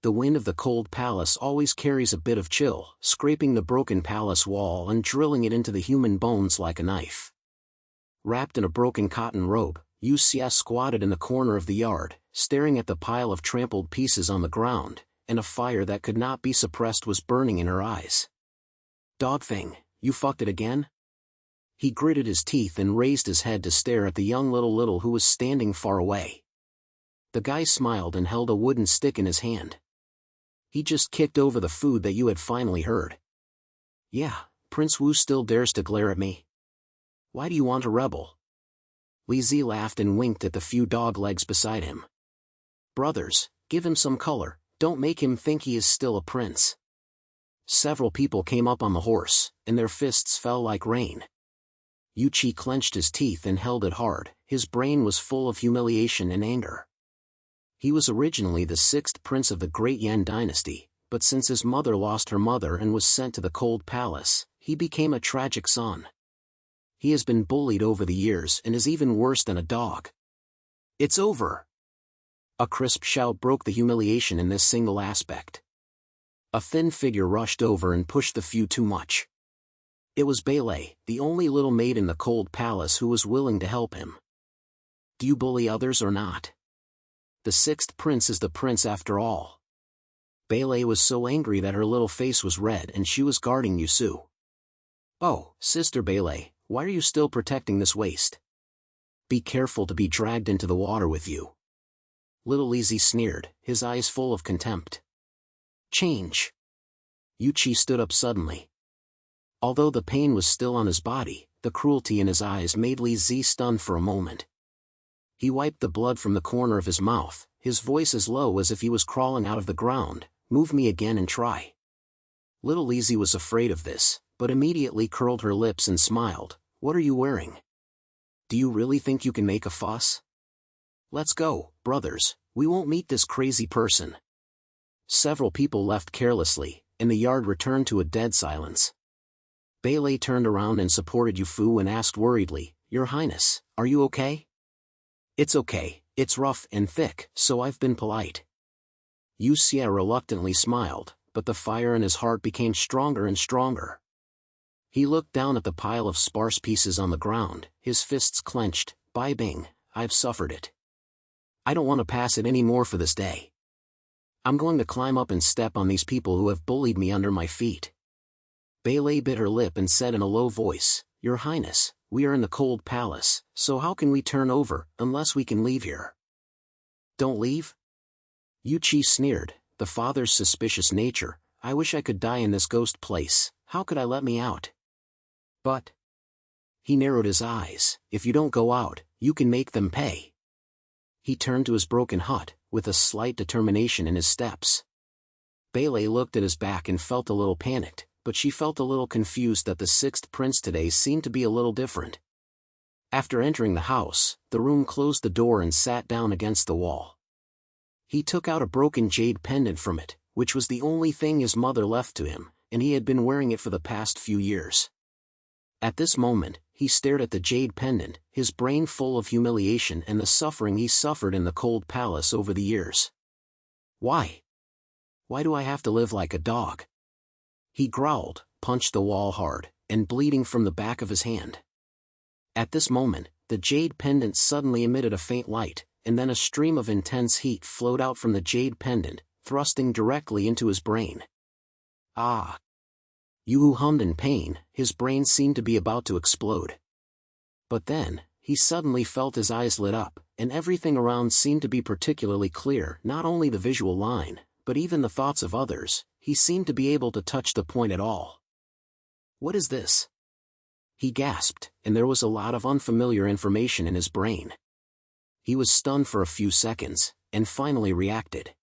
The wind of the cold palace always carries a bit of chill, scraping the broken palace wall and drilling it into the human bones like a knife. Wrapped in a broken cotton robe, Yuxuan squatted in the corner of the yard, staring at the pile of trampled pieces on the ground, and a fire that could not be suppressed was burning in her eyes. "Dog thing, you fucked it again?" He gritted his teeth and raised his head to stare at the young little who was standing far away. The guy smiled and held a wooden stick in his hand. "He just kicked over the food that you had finally heard." "Yeah, Prince Wu still dares to glare at me. Why do you want to rebel?" Li Zi laughed and winked at the few dog legs beside him. "Brothers, give him some color, don't make him think he is still a prince." Several people came up on the horse, and their fists fell like rain. Yuchi clenched his teeth and held it hard. His brain was full of humiliation and anger. He was originally the 6th prince of the Great Yan Dynasty, but since his mother lost her mother and was sent to the cold palace, he became a tragic son. He has been bullied over the years and is even worse than a dog. "It's over!" A crisp shout broke the humiliation in this single aspect. A thin figure rushed over and pushed the few too much. It was Bailey, the only little maid in the cold palace who was willing to help him. "Do you bully others or not? The 6th prince is the prince after all." Bailey was so angry that her little face was red and she was guarding Yusu. "Oh, Sister Bailey, why are you still protecting this waste? Be careful to be dragged into the water with you." Little Lizzie sneered, his eyes full of contempt. "Change." Yuchi stood up suddenly. Although the pain was still on his body, the cruelty in his eyes made Lizzie stunned for a moment. He wiped the blood from the corner of his mouth, his voice as low as if he was crawling out of the ground. "Move me again and try." Little Lizzie was afraid of this, but immediately curled her lips and smiled. "What are you wearing? Do you really think you can make a fuss? Let's go, brothers, we won't meet this crazy person." Several people left carelessly, and the yard returned to a dead silence. Bailey turned around and supported Yufu and asked worriedly, "Your Highness, are you okay?" "It's okay, it's rough and thick, so I've been polite." Yuxia reluctantly smiled, but the fire in his heart became stronger and stronger. He looked down at the pile of sparse pieces on the ground, his fists clenched. "Bai Bing, I've suffered it. I don't want to pass it any more for this day. I'm going to climb up and step on these people who have bullied me under my feet." Bailey bit her lip and said in a low voice, "Your Highness, we are in the cold palace, so how can we turn over, unless we can leave here?" "Don't leave?" Yuchi sneered, the father's suspicious nature. "I wish I could die in this ghost place, how could I let me out?" "But..." He narrowed his eyes, "if you don't go out, you can make them pay." He turned to his broken hut, with a slight determination in his steps. Bailey looked at his back and felt a little panicked, but she felt a little confused that the 6th prince today seemed to be a little different. After entering the house, the room closed the door and sat down against the wall. He took out a broken jade pendant from it, which was the only thing his mother left to him, and he had been wearing it for the past few years. At this moment, he stared at the jade pendant, his brain full of humiliation and the suffering he suffered in the cold palace over the years. "Why? Why do I have to live like a dog?" He growled, punched the wall hard, and bleeding from the back of his hand. At this moment, the jade pendant suddenly emitted a faint light, and then a stream of intense heat flowed out from the jade pendant, thrusting directly into his brain. "Ah!" Yu hummed in pain, his brain seemed to be about to explode. But then, he suddenly felt his eyes lit up, and everything around seemed to be particularly clear, not only the visual line, but even the thoughts of others. He seemed to be able to touch the point at all. "What is this?" He gasped, and there was a lot of unfamiliar information in his brain. He was stunned for a few seconds, and finally reacted.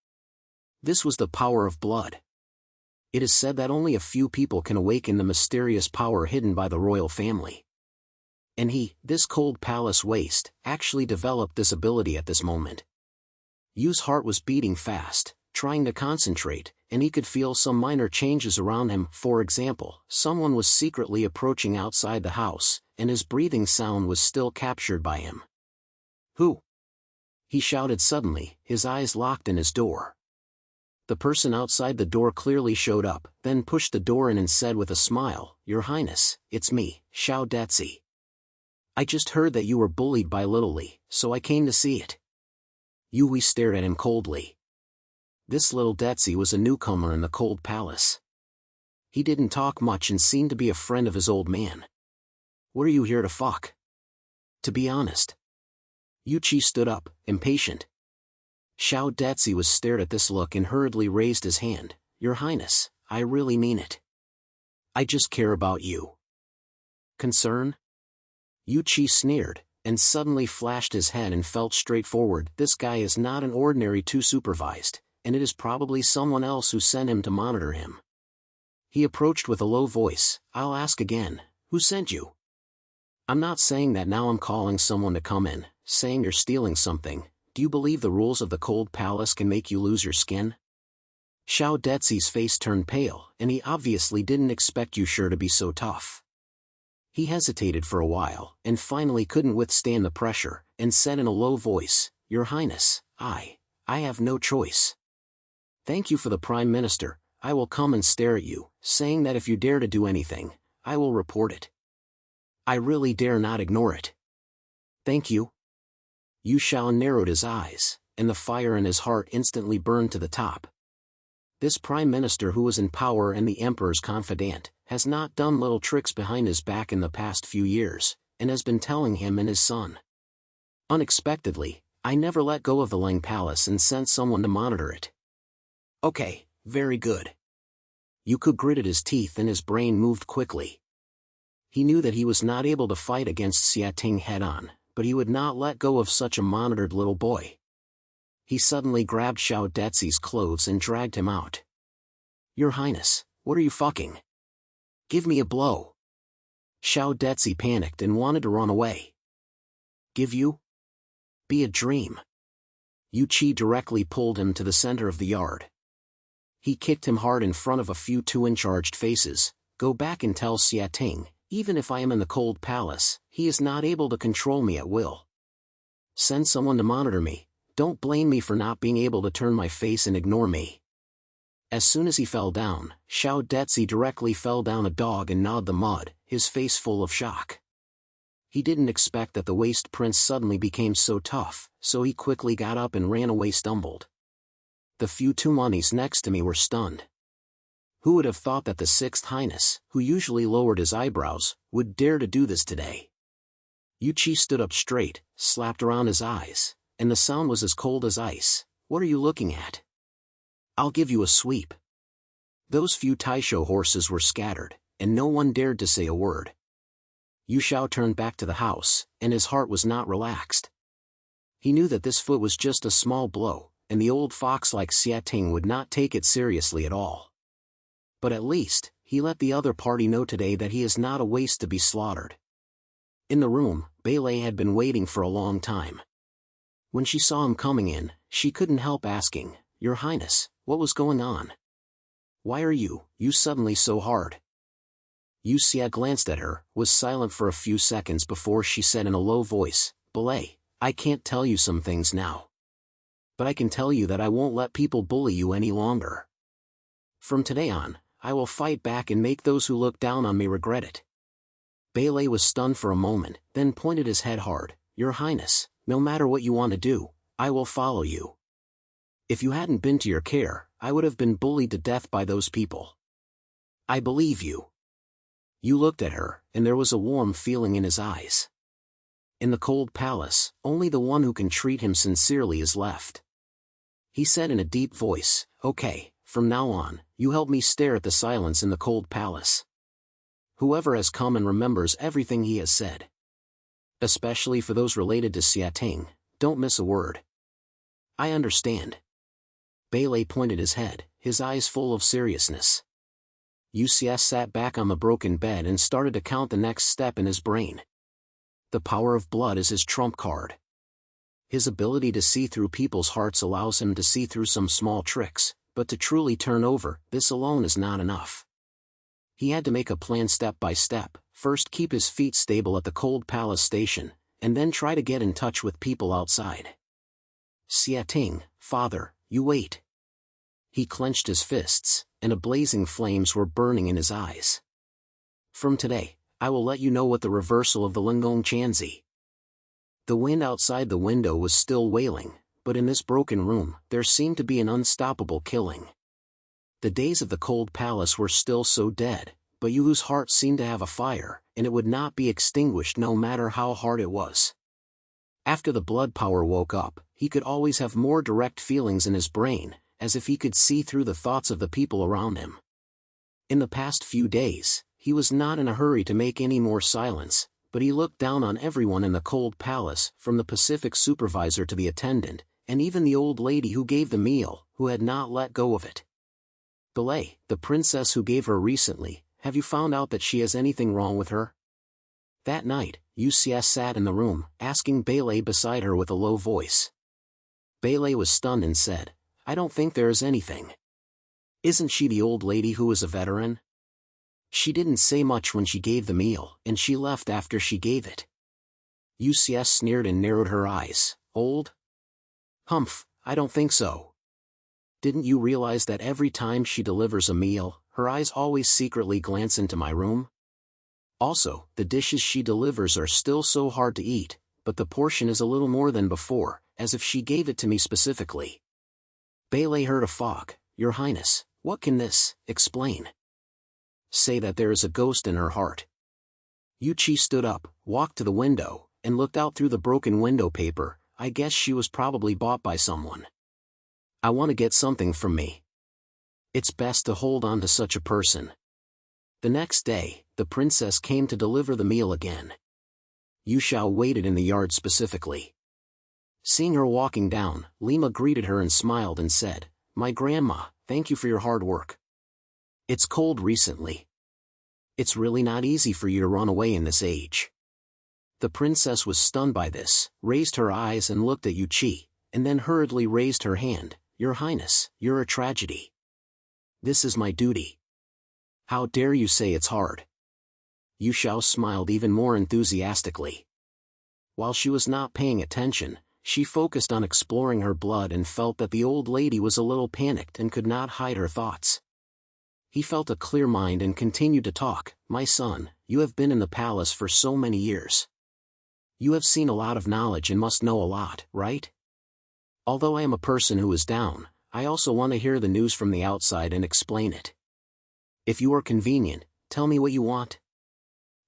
This was the power of blood. It is said that only a few people can awaken the mysterious power hidden by the royal family. And he, this cold palace waste, actually developed this ability at this moment. Yu's heart was beating fast, trying to concentrate, and he could feel some minor changes around him. For example, someone was secretly approaching outside the house, and his breathing sound was still captured by him. "Who?" he shouted suddenly, his eyes locked in his door. The person outside the door clearly showed up, then pushed the door in and said with a smile, "Your Highness, it's me, Xiao Detsi. I just heard that you were bullied by Little Li, so I came to see it." Yui stared at him coldly. This little Detsi was a newcomer in the cold palace. He didn't talk much and seemed to be a friend of his old man. "What are you here to fuck?" "To be honest." Yuchi stood up, impatient. Xiao Detsi was stared at this look and hurriedly raised his hand. "Your Highness, I really mean it. I just care about you." "Concern?" Yuchi sneered, and suddenly flashed his head and felt straightforward. This guy is not an ordinary two supervised, and it is probably someone else who sent him to monitor him. He approached with a low voice. "I'll ask again, who sent you? I'm not saying that now. I'm calling someone to come in, saying you're stealing something. Do you believe the rules of the cold palace can make you lose your skin?" Xiao Detsi's face turned pale, and he obviously didn't expect Yushi to be so tough. He hesitated for a while, and finally couldn't withstand the pressure, and said in a low voice, "Your Highness, I have no choice. Thank you for the Prime Minister. I will come and stare at you, saying that if you dare to do anything, I will report it. I really dare not ignore it. Thank you." Yu Xiao narrowed his eyes, and the fire in his heart instantly burned to the top. This Prime Minister who was in power and the Emperor's confidant, has not done little tricks behind his back in the past few years, and has been telling him and his son. Unexpectedly, I never let go of the Ling Palace and sent someone to monitor it. Okay, very good. Yuko gritted his teeth and his brain moved quickly. He knew that he was not able to fight against Xia Ting head-on, but he would not let go of such a monitored little boy. He suddenly grabbed Xiao Detsi's clothes and dragged him out. "Your Highness, what are you fucking? Give me a blow." Xiao Detsi panicked and wanted to run away. "Give you? Be a dream." Yu Qi directly pulled him to the center of the yard. He kicked him hard in front of a few two-in-charged faces. "Go back and tell Xia Ting, even if I am in the cold palace, he is not able to control me at will. Send someone to monitor me. Don't blame me for not being able to turn my face and ignore me." As soon as he fell down, Xiao Detsi directly fell down a dog and gnawed the mud, his face full of shock. He didn't expect that the waste prince suddenly became so tough, so he quickly got up and ran away stumbled. The few Tumanis next to me were stunned. Who would have thought that the Sixth Highness, who usually lowered his eyebrows, would dare to do this today? Yuchi stood up straight, slapped around his eyes, and the sound was as cold as ice. "What are you looking at? I'll give you a sweep." Those few Taisho horses were scattered, and no one dared to say a word. Yu Xiao turned back to the house, and his heart was not relaxed. He knew that this foot was just a small blow, and the old fox like Xia Ting would not take it seriously at all. But at least, he let the other party know today that he is not a waste to be slaughtered. In the room, Beilei had been waiting for a long time. When she saw him coming in, she couldn't help asking, "Your Highness, what was going on? Why are you suddenly so hard?" Yu Xia glanced at her, was silent for a few seconds before she said in a low voice, "Beilei, I can't tell you some things now. But I can tell you that I won't let people bully you any longer. From today on, I will fight back and make those who look down on me regret it." Beilei was stunned for a moment, then pointed his head hard. "Your Highness, no matter what you want to do, I will follow you. If you hadn't been to your care, I would have been bullied to death by those people. I believe you." You looked at her, and there was a warm feeling in his eyes. In the cold palace, only the one who can treat him sincerely is left. He said in a deep voice, "Okay, from now on, you help me stare at the silence in the cold palace. Whoever has come and remembers everything he has said. Especially for those related to Xia Ting, don't miss a word." "I understand." Beilei pointed his head, his eyes full of seriousness. Yu Xia sat back on the broken bed and started to count the next step in his brain. The power of blood is his trump card. His ability to see through people's hearts allows him to see through some small tricks, but to truly turn over, this alone is not enough. He had to make a plan step by step, first keep his feet stable at the cold palace station, and then try to get in touch with people outside. "Xia Ting, father, you wait." He clenched his fists, and blazing flames were burning in his eyes. From today, I will let you know what the reversal of the Lingong Chanzi. The wind outside the window was still wailing, but in this broken room, there seemed to be an unstoppable killing. The days of the cold palace were still so dead, but Yu's heart seemed to have a fire, and it would not be extinguished no matter how hard it was. After the blood power woke up, he could always have more direct feelings in his brain, as if he could see through the thoughts of the people around him. In the past few days, he was not in a hurry to make any more silence, but he looked down on everyone in the cold palace, from the Pacific supervisor to the attendant, and even the old lady who gave the meal, who had not let go of it. Belay, the princess who gave her recently, have you found out that she has anything wrong with her? That night, Yuxuan sat in the room, asking Belay beside her with a low voice. Belay was stunned and said, I don't think there is anything. Isn't she the old lady who is a veteran? She didn't say much when she gave the meal, and she left after she gave it. Yuxuan sneered and narrowed her eyes. Old? Humph, I don't think so. Didn't you realize that every time she delivers a meal, her eyes always secretly glance into my room? Also, the dishes she delivers are still so hard to eat, but the portion is a little more than before, as if she gave it to me specifically. Belay heard a fog. Your Highness, what can this explain? Say that there is a ghost in her heart. Yuchi stood up, walked to the window, and looked out through the broken window paper. I guess she was probably bought by someone. I want to get something from me. It's best to hold on to such a person. The next day, the princess came to deliver the meal again. Yuxiao waited in the yard specifically. Seeing her walking down, Lima greeted her and smiled and said, My grandma, thank you for your hard work. It's cold recently. It's really not easy for you to run away in this age. The princess was stunned by this, raised her eyes and looked at Yuchi, and then hurriedly raised her hand. Your Highness, you're a tragedy. This is my duty. How dare you say it's hard? Yuxiao smiled even more enthusiastically. While she was not paying attention, she focused on exploring her blood and felt that the old lady was a little panicked and could not hide her thoughts. He felt a clear mind and continued to talk. My son, you have been in the palace for so many years. You have seen a lot of knowledge and must know a lot, right? Although I am a person who is down, I also want to hear the news from the outside and explain it. If you are convenient, tell me what you want.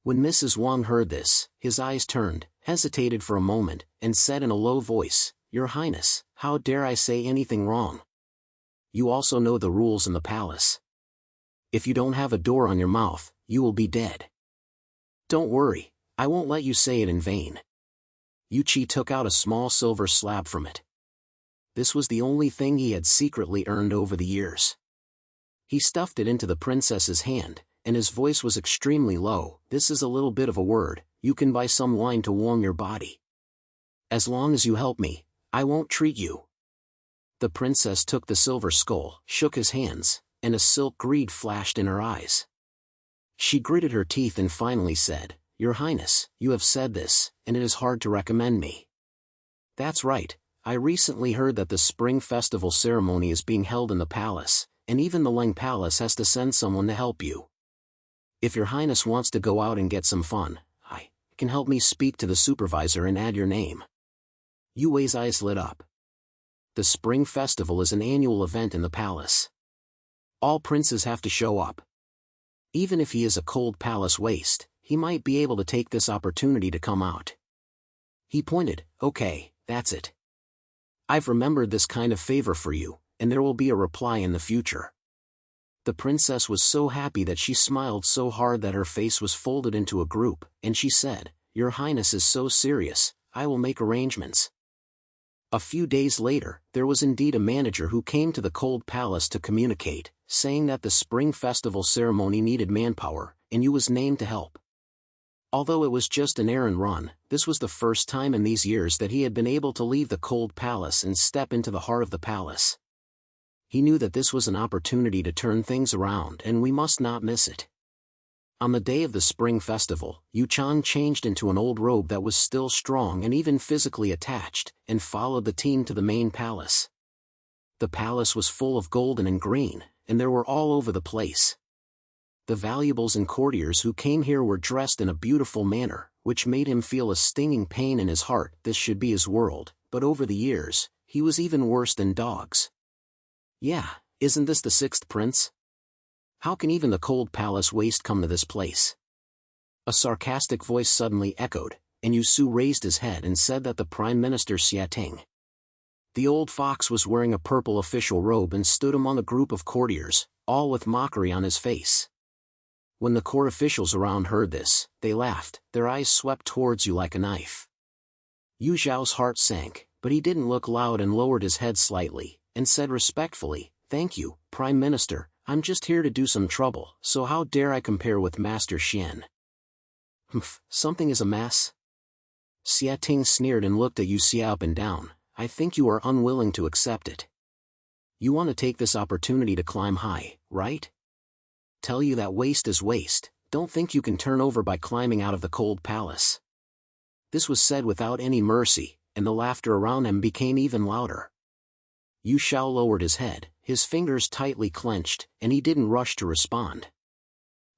When Mrs. Wang heard this, his eyes turned, hesitated for a moment, and said in a low voice, Your Highness, how dare I say anything wrong? You also know the rules in the palace. If you don't have a door on your mouth, you will be dead. Don't worry, I won't let you say it in vain. Yuchi took out a small silver slab from it. This was the only thing he had secretly earned over the years. He stuffed it into the princess's hand, and his voice was extremely low. This is a little bit of a word. You can buy some wine to warm your body. As long as you help me, I won't treat you. The princess took the silver skull, shook his hands, and a silk greed flashed in her eyes. She gritted her teeth and finally said, Your Highness, you have said this, and it is hard to recommend me. That's right, I recently heard that the spring festival ceremony is being held in the palace, and even the Leng Palace has to send someone to help you. If your Highness wants to go out and get some fun, I can help me speak to the supervisor and add your name. Yu Wei's eyes lit up. The spring festival is an annual event in the palace. All princes have to show up. Even if he is a cold palace waste, he might be able to take this opportunity to come out. He pointed, Okay, that's it. I've remembered this kind of favor for you, and there will be a reply in the future. The princess was so happy that she smiled so hard that her face was folded into a group, and she said, Your Highness is so serious, I will make arrangements. A few days later, there was indeed a manager who came to the cold palace to communicate, saying that the spring festival ceremony needed manpower, and Yu was named to help. Although it was just an errand run, this was the first time in these years that he had been able to leave the cold palace and step into the heart of the palace. He knew that this was an opportunity to turn things around and we must not miss it. On the day of the spring festival, Yuxuan changed into an old robe that was still strong and even physically attached, and followed the team to the main palace. The palace was full of golden and green, and they were all over the place. The valuables and courtiers who came here were dressed in a beautiful manner, which made him feel a stinging pain in his heart. This should be his world, but over the years, he was even worse than dogs. Yeah, isn't this the sixth prince? How can even the cold palace waste come to this place? A sarcastic voice suddenly echoed, and Yusu raised his head and said that the Prime Minister Xiating. The old fox was wearing a purple official robe and stood among a group of courtiers, all with mockery on his face. When the court officials around heard this, they laughed, their eyes swept towards you like a knife. Yu Zhao's heart sank, but he didn't look loud and lowered his head slightly, and said respectfully, "Thank you, Prime Minister, I'm just here to do some trouble, so how dare I compare with Master Xian?" "Humph, something is amiss." Xia Ting sneered and looked at Yu Xia up and down. "I think you are unwilling to accept it. You want to take this opportunity to climb high, right? Tell you that waste is waste, don't think you can turn over by climbing out of the cold palace." This was said without any mercy, and the laughter around him became even louder. Yu Xiao lowered his head, his fingers tightly clenched, and he didn't rush to respond.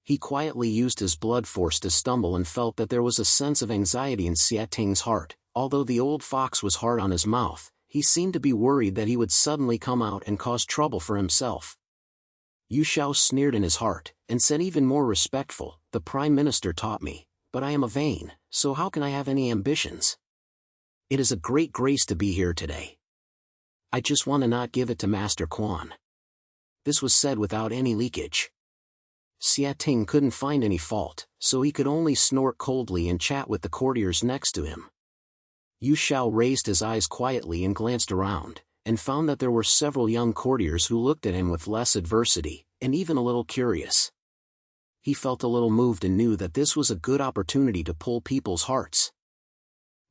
He quietly used his blood force to stumble and felt that there was a sense of anxiety in Xia Ting's heart. Although the old fox was hard on his mouth, he seemed to be worried that he would suddenly come out and cause trouble for himself. Yu Xiao sneered in his heart, and said even more respectful, "The Prime Minister taught me, but I am a vain, so how can I have any ambitions? It is a great grace to be here today. I just want to not give it to Master Quan." This was said without any leakage. Xia Ting couldn't find any fault, so he could only snort coldly and chat with the courtiers next to him. Yu Xiao raised his eyes quietly and glanced around, and found that there were several young courtiers who looked at him with less adversity, and even a little curious. He felt a little moved and knew that this was a good opportunity to pull people's hearts.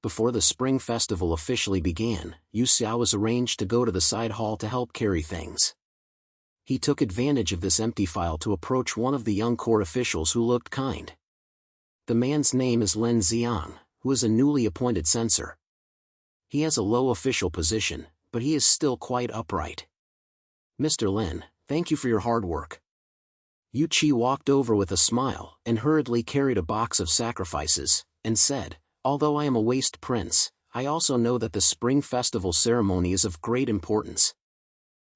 Before the spring festival officially began, Yu Xia was arranged to go to the side hall to help carry things. He took advantage of this empty file to approach one of the young court officials who looked kind. The man's name is Lin Xiang, who is a newly appointed censor. He has a low official position, but he is still quite upright. "Mr. Lin, thank you for your hard work." Yu Qi walked over with a smile and hurriedly carried a box of sacrifices, and said, "Although I am a waste prince, I also know that the spring festival ceremony is of great importance.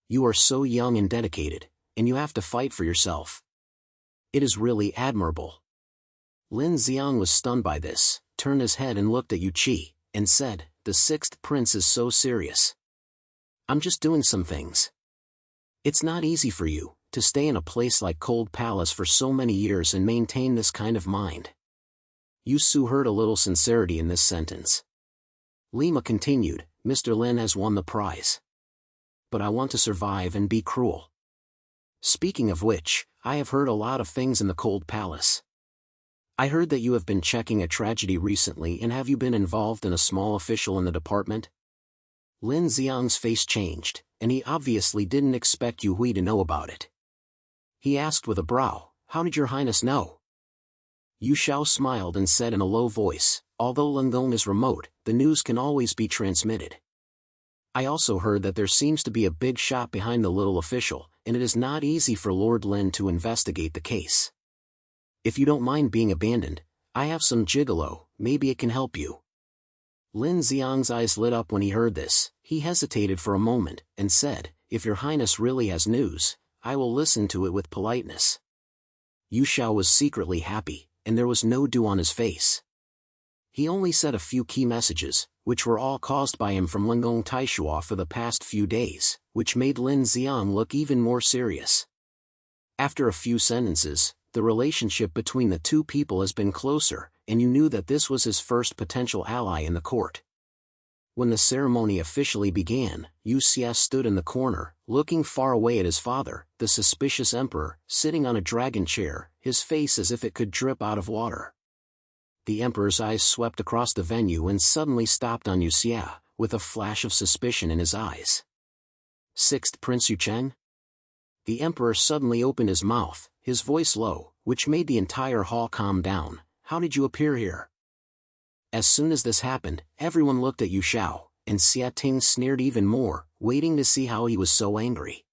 You are so young and dedicated, and you have to fight for yourself. It is really admirable." Lin Xiang was stunned by this, turned his head and looked at Yu Qi, and said, "The sixth prince is so serious. I'm just doing some things. It's not easy for you to stay in a place like Cold Palace for so many years and maintain this kind of mind." Yu Su heard a little sincerity in this sentence. Lima continued, "Mr. Lin has won the prize. But I want to survive and be cruel. Speaking of which, I have heard a lot of things in the Cold Palace. I heard that you have been checking a tragedy recently, and have you been involved in a small official in the department?" Lin Xiang's face changed, and he obviously didn't expect Yu Hui to know about it. He asked with a brow, "How did your highness know?" Yu Xiao smiled and said in a low voice, "Although Lengong is remote, the news can always be transmitted. I also heard that there seems to be a big shot behind the little official, and it is not easy for Lord Lin to investigate the case. If you don't mind being abandoned, I have some gigolo, maybe it can help you." Lin Xiang's eyes lit up when he heard this. He hesitated for a moment, and said, "If your highness really has news, I will listen to it with politeness." Yu Xiao was secretly happy, and there was no dew on his face. He only said a few key messages, which were all caused by him from Lengong Taishua for the past few days, which made Lin Xiang look even more serious. After a few sentences, the relationship between the two people has been closer, and you knew that this was his first potential ally in the court. When the ceremony officially began, Yu Xia stood in the corner, looking far away at his father, the suspicious emperor, sitting on a dragon chair, his face as if it could drip out of water. The emperor's eyes swept across the venue and suddenly stopped on Yu Xia, with a flash of suspicion in his eyes. "Sixth Prince Yu Cheng?" The emperor suddenly opened his mouth, his voice low, which made the entire hall calm down. "How did you appear here?" As soon as this happened, everyone looked at Yu Xiao, and Xia Ting sneered even more, waiting to see how he was so angry.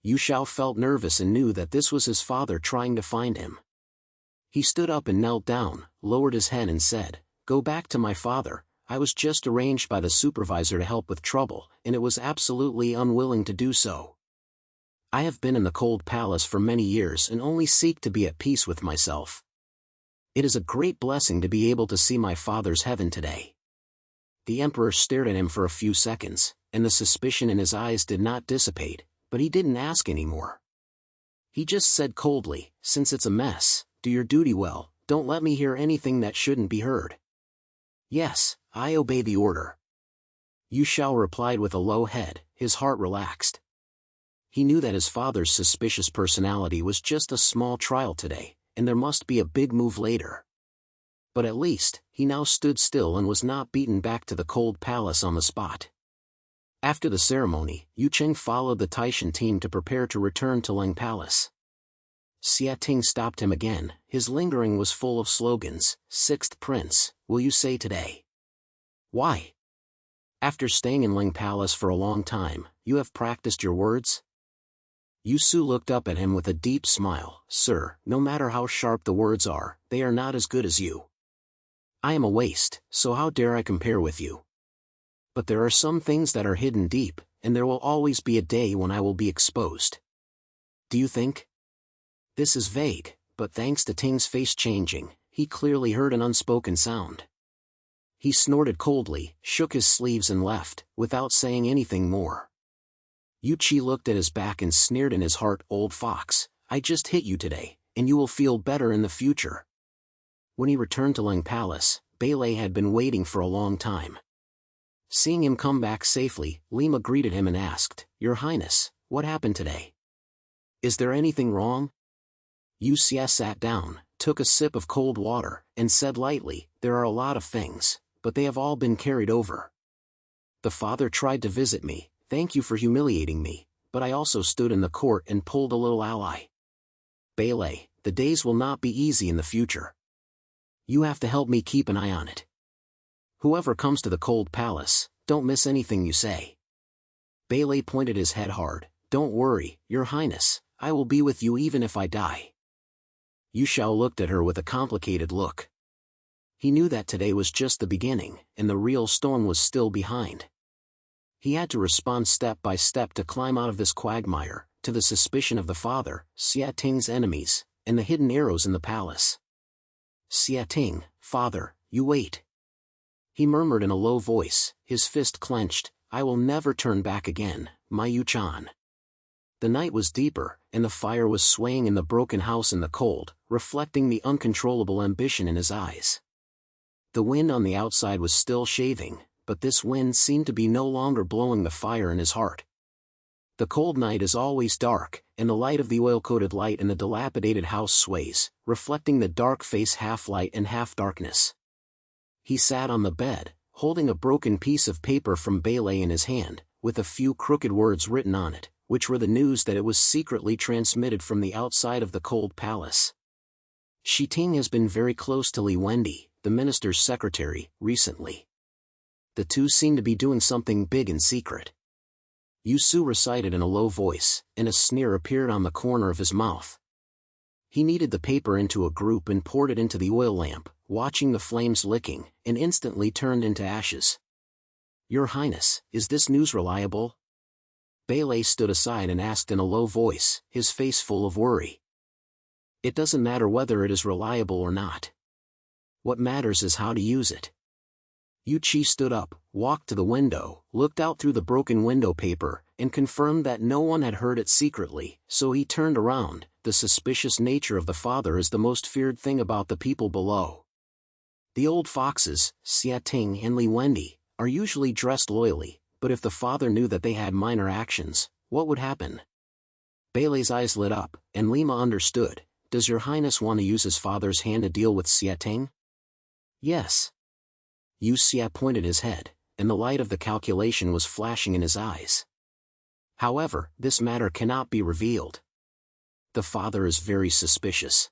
Yuxuan felt nervous and knew that this was his father trying to find him. He stood up and knelt down, lowered his head and said, "Go back to my father. I was just arranged by the supervisor to help with trouble, and it was absolutely unwilling to do so. I have been in the cold palace for many years and only seek to be at peace with myself. It is a great blessing to be able to see my father's heaven today." The emperor stared at him for a few seconds, and the suspicion in his eyes did not dissipate, but he didn't ask anymore. He just said coldly, "Since it's a mess, do your duty well, don't let me hear anything that shouldn't be heard." "Yes, I obey the order." Yuxuan replied with a low head, his heart relaxed. He knew that his father's suspicious personality was just a small trial today, and there must be a big move later. But at least, he now stood still and was not beaten back to the cold palace on the spot. After the ceremony, Yucheng followed the Taishan team to prepare to return to Ling Palace. Xia Ting stopped him again, his lingering was full of slogans. "Sixth Prince, will you say today?" "Why? After staying in Ling Palace for a long time, you have practiced your words?" Yusu looked up at him with a deep smile. "Sir, no matter how sharp the words are, they are not as good as you. I am a waste, so how dare I compare with you? But there are some things that are hidden deep, and there will always be a day when I will be exposed. Do you think?" This is vague, but thanks to Ting's face changing, he clearly heard an unspoken sound. He snorted coldly, shook his sleeves and left, without saying anything more. Yu Qi looked at his back and sneered in his heart, "Old fox, I just hit you today, and you will feel better in the future." When he returned to Ling Palace, Beilei had been waiting for a long time. Seeing him come back safely, Lima greeted him and asked, "Your Highness, what happened today? Is there anything wrong?" Yu Xia sat down, took a sip of cold water, and said lightly, "There are a lot of things, but they have all been carried over. The father tried to visit me, thank you for humiliating me, but I also stood in the court and pulled a little ally. Beilei, the days will not be easy in the future. You have to help me keep an eye on it. Whoever comes to the cold palace, don't miss anything you say." Beilei pointed his head hard, "Don't worry, Your Highness, I will be with you even if I die." Yuxiao looked at her with a complicated look. He knew that today was just the beginning, and the real storm was still behind. He had to respond step by step to climb out of this quagmire, to the suspicion of the father, Xia Ting's enemies, and the hidden arrows in the palace. "Xia Ting, father, you wait." He murmured in a low voice, his fist clenched, "I will never turn back again, my Yuchan." The night was deeper, and the fire was swaying in the broken house in the cold, reflecting the uncontrollable ambition in his eyes. The wind on the outside was still shaving, but this wind seemed to be no longer blowing the fire in his heart. The cold night is always dark, and the light of the oil-coated light in the dilapidated house sways, reflecting the dark face half light and half darkness. He sat on the bed, holding a broken piece of paper from Beilei in his hand, with a few crooked words written on it, which were the news that it was secretly transmitted from the outside of the cold palace. "Shi Ting has been very close to Li Wendi, the minister's secretary, recently. The two seem to be doing something big in secret." Yusu recited in a low voice, and a sneer appeared on the corner of his mouth. He kneaded the paper into a group and poured it into the oil lamp, watching the flames licking, and instantly turned into ashes. "Your Highness, is this news reliable?" Beilei stood aside and asked in a low voice, his face full of worry. "It doesn't matter whether it is reliable or not. What matters is how to use it." Yu Qi stood up, walked to the window, looked out through the broken window paper, and confirmed that no one had heard it secretly, so he turned around. The suspicious nature of the father is the most feared thing about the people below. The old foxes, Xia Ting and Li Wendi, are usually dressed loyally, but if the father knew that they had minor actions, what would happen? Beilei's eyes lit up, and Lima understood. "Does your Highness want to use his father's hand to deal with Xia Ting?" "Yes." Yu Xia pointed his head, and the light of the calculation was flashing in his eyes. "However, this matter cannot be revealed. The father is very suspicious.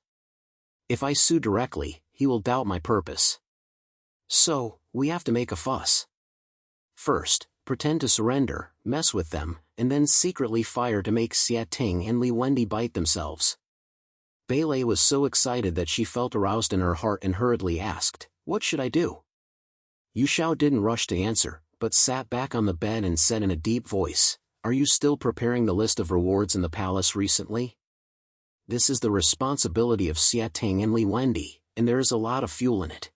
If I sue directly, he will doubt my purpose. So, we have to make a fuss. First, pretend to surrender, mess with them, and then secretly fire to make Xia Ting and Li Wendy bite themselves. Beilei was so excited that she felt aroused in her heart and hurriedly asked, "What should I do?" Yu Xiao didn't rush to answer, but sat back on the bed and said in a deep voice, "Are you still preparing the list of rewards in the palace recently? This is the responsibility of Xia Ting and Li Wendy, and there is a lot of fuel in it.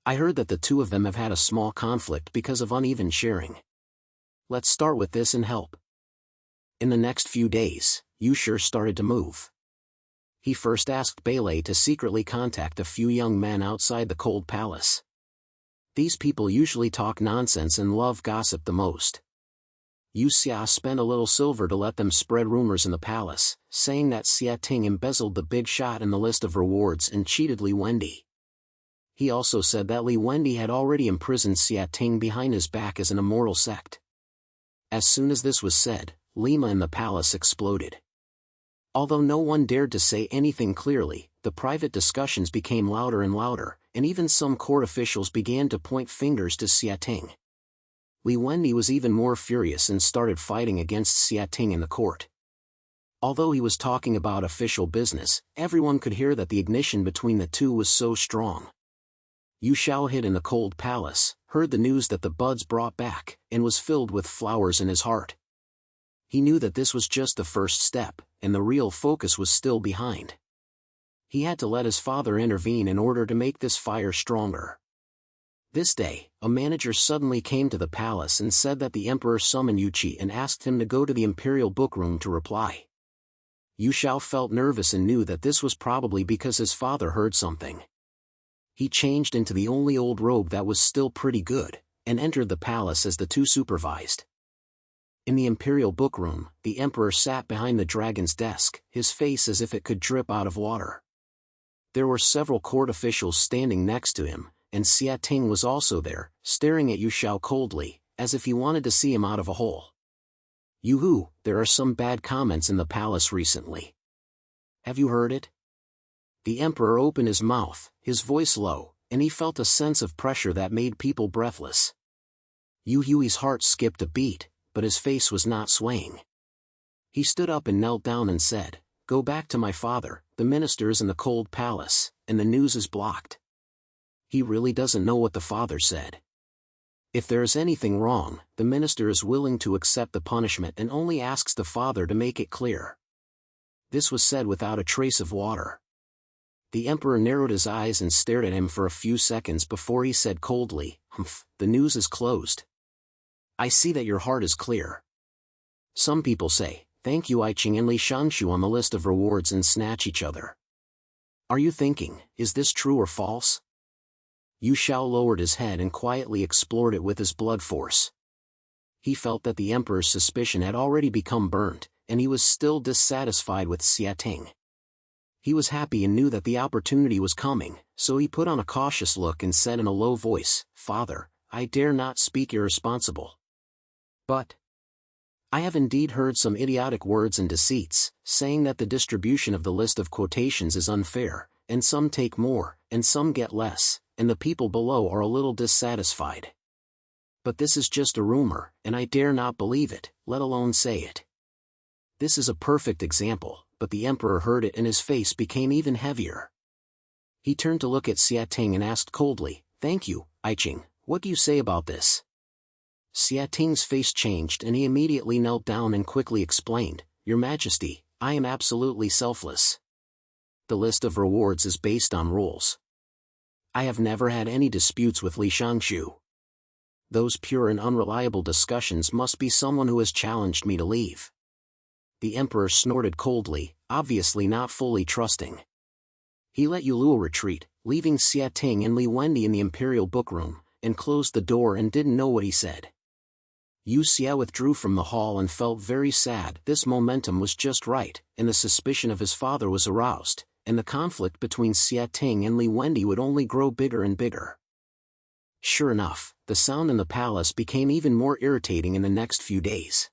I heard that the two of them have had a small conflict because of uneven sharing. Let's start with this and help." In the next few days, Yu Shi started to move. He first asked Beilei to secretly contact a few young men outside the cold palace. These people usually talk nonsense and love gossip the most. Yu Xia spent a little silver to let them spread rumors in the palace, saying that Xia Ting embezzled the big shot in the list of rewards and cheated Li Wendy. He also said that Li Wendy had already imprisoned Xia Ting behind his back as an immoral sect. As soon as this was said, Lima in the palace exploded. Although no one dared to say anything clearly, the private discussions became louder and louder, and even some court officials began to point fingers to Xia Ting. Li Wendy was even more furious and started fighting against Xia Ting in the court. Although he was talking about official business, everyone could hear that the ignition between the two was so strong. Yu Xiao hid in the cold palace, heard the news that the buds brought back, and was filled with flowers in his heart. He knew that this was just the first step, and the real focus was still behind. He had to let his father intervene in order to make this fire stronger. This day, a manager suddenly came to the palace and said that the emperor summoned Yu Qi and asked him to go to the imperial bookroom to reply. Yu Xiao felt nervous and knew that this was probably because his father heard something. He changed into the only old robe that was still pretty good, and entered the palace as the two supervised. In the imperial bookroom, the emperor sat behind the dragon's desk, his face as if it could drip out of water. There were several court officials standing next to him, and Xia Ting was also there, staring at Yu Xiao coldly, as if he wanted to see him out of a hole. "Yu-hu, there are some bad comments in the palace recently. Have you heard it?" The emperor opened his mouth, his voice low, and he felt a sense of pressure that made people breathless. Yu Hui's heart skipped a beat, but his face was not swaying. He stood up and knelt down and said, "Go back to my father, the minister is in the cold palace, and the news is blocked." He really doesn't know what the father said. If there is anything wrong, the minister is willing to accept the punishment and only asks the father to make it clear. This was said without a trace of water. The emperor narrowed his eyes and stared at him for a few seconds before he said coldly, "Humph, the news is closed. I see that your heart is clear. Some people say, thank you I Ching and Li Shangshu on the list of rewards and snatch each other. Are you thinking, is this true or false?" Yu Xiao lowered his head and quietly explored it with his blood force. He felt that the emperor's suspicion had already become burnt, and he was still dissatisfied with Xia Ting. He was happy and knew that the opportunity was coming, so he put on a cautious look and said in a low voice, "Father, I dare not speak irresponsible. But I have indeed heard some idiotic words and deceits, saying that the distribution of the list of quotations is unfair, and some take more, and some get less, and the people below are a little dissatisfied. But this is just a rumor, and I dare not believe it, let alone say it." This is a perfect example, but the emperor heard it and his face became even heavier. He turned to look at Xia Ting and asked coldly, "Thank you, I Ching, what do you say about this?" Xia Ting's face changed and he immediately knelt down and quickly explained, "Your Majesty, I am absolutely selfless. The list of rewards is based on rules. I have never had any disputes with Li Shangshu. Those pure and unreliable discussions must be someone who has challenged me to leave." The emperor snorted coldly, obviously not fully trusting. He let Yuluo retreat, leaving Xia Ting and Li Wendy in the imperial bookroom, and closed the door and didn't know what he said. Yu Xia withdrew from the hall and felt very sad. This momentum was just right, and the suspicion of his father was aroused, and the conflict between Xia Ting and Li Wendy would only grow bigger and bigger. Sure enough, the sound in the palace became even more irritating in the next few days.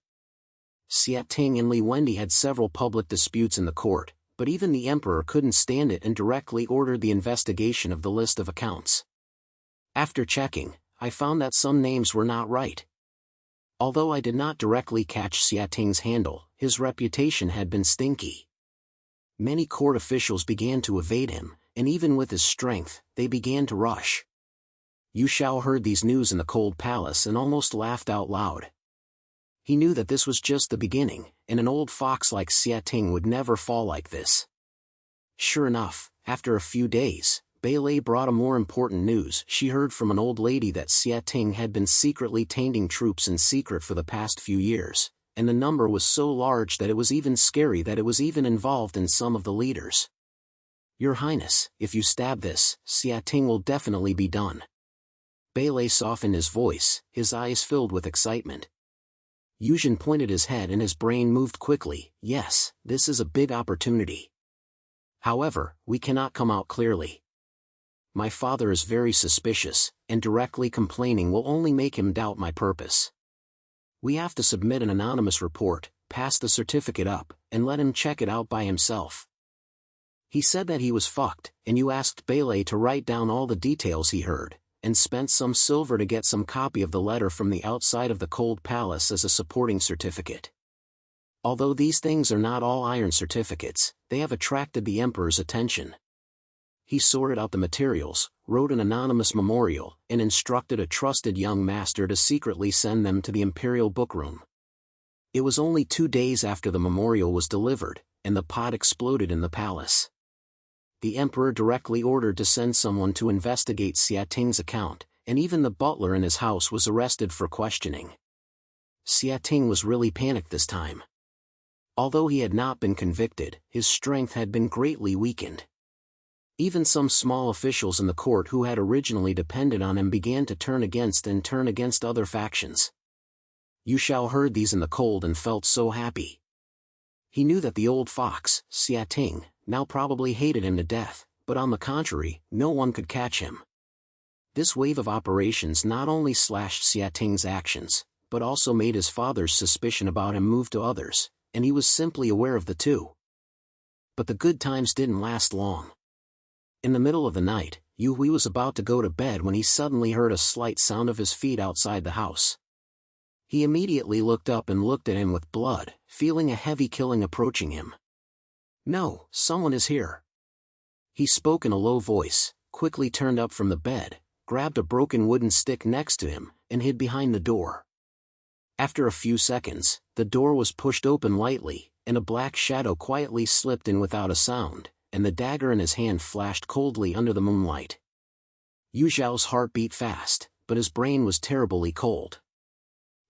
Xia Ting and Li Wendy had several public disputes in the court, but even the emperor couldn't stand it and directly ordered the investigation of the list of accounts. After checking, I found that some names were not right. Although I did not directly catch Xia Ting's handle, his reputation had been stinky. Many court officials began to evade him, and even with his strength, they began to rush. Yu Xiao heard these news in the cold palace and almost laughed out loud. He knew that this was just the beginning, and an old fox like Xia Ting would never fall like this. Sure enough, after a few days, Beilei brought a more important news. She heard from an old lady that Xia Ting had been secretly tainting troops in secret for the past few years, and the number was so large that it was even scary that it was even involved in some of the leaders. Your Highness, if you stab this, Xia Ting will definitely be done. Beilei softened his voice, his eyes filled with excitement. Yuxuan pointed his head and his brain moved quickly. Yes, this is a big opportunity. However, we cannot come out clearly. My father is very suspicious, and directly complaining will only make him doubt my purpose. We have to submit an anonymous report, pass the certificate up, and let him check it out by himself. He said that he was fucked, and you asked Beilei to write down all the details he heard, and spent some silver to get some copy of the letter from the outside of the cold palace as a supporting certificate. Although these things are not all iron certificates, they have attracted the emperor's attention. He sorted out the materials, wrote an anonymous memorial, and instructed a trusted young master to secretly send them to the imperial bookroom. It was only 2 days after the memorial was delivered, and the pot exploded in the palace. The emperor directly ordered to send someone to investigate Xia Ting's account, and even the butler in his house was arrested for questioning. Xia Ting was really panicked this time. Although he had not been convicted, his strength had been greatly weakened. Even some small officials in the court who had originally depended on him began to turn against other factions. Yu Xiao heard these in the cold and felt so happy. He knew that the old fox, Xia Ting, now probably hated him to death, but on the contrary, no one could catch him. This wave of operations not only slashed Xia Ting's actions, but also made his father's suspicion about him move to others, and he was simply aware of the two. But the good times didn't last long. In the middle of the night, Yu Hui was about to go to bed when he suddenly heard a slight sound of his feet outside the house. He immediately looked up and looked at him with blood, feeling a heavy killing approaching him. No, someone is here. He spoke in a low voice, quickly turned up from the bed, grabbed a broken wooden stick next to him, and hid behind the door. After a few seconds, the door was pushed open lightly, and a black shadow quietly slipped in without a sound, and the dagger in his hand flashed coldly under the moonlight. Yu Xiao's heart beat fast, but his brain was terribly cold.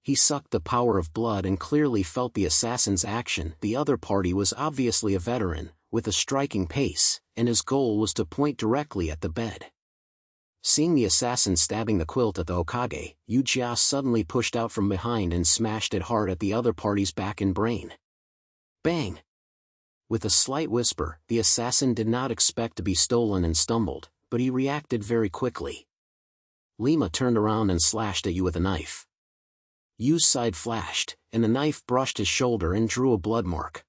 He sucked the power of blood and clearly felt the assassin's action. The other party was obviously a veteran, with a striking pace, and his goal was to point directly at the bed. Seeing the assassin stabbing the quilt at the Hokage, Yu Jia suddenly pushed out from behind and smashed it hard at the other party's back and brain. Bang! With a slight whisper, the assassin did not expect to be stolen and stumbled, but he reacted very quickly. Lima turned around and slashed at Yu with a knife. Yu's side flashed, and the knife brushed his shoulder and drew a blood mark.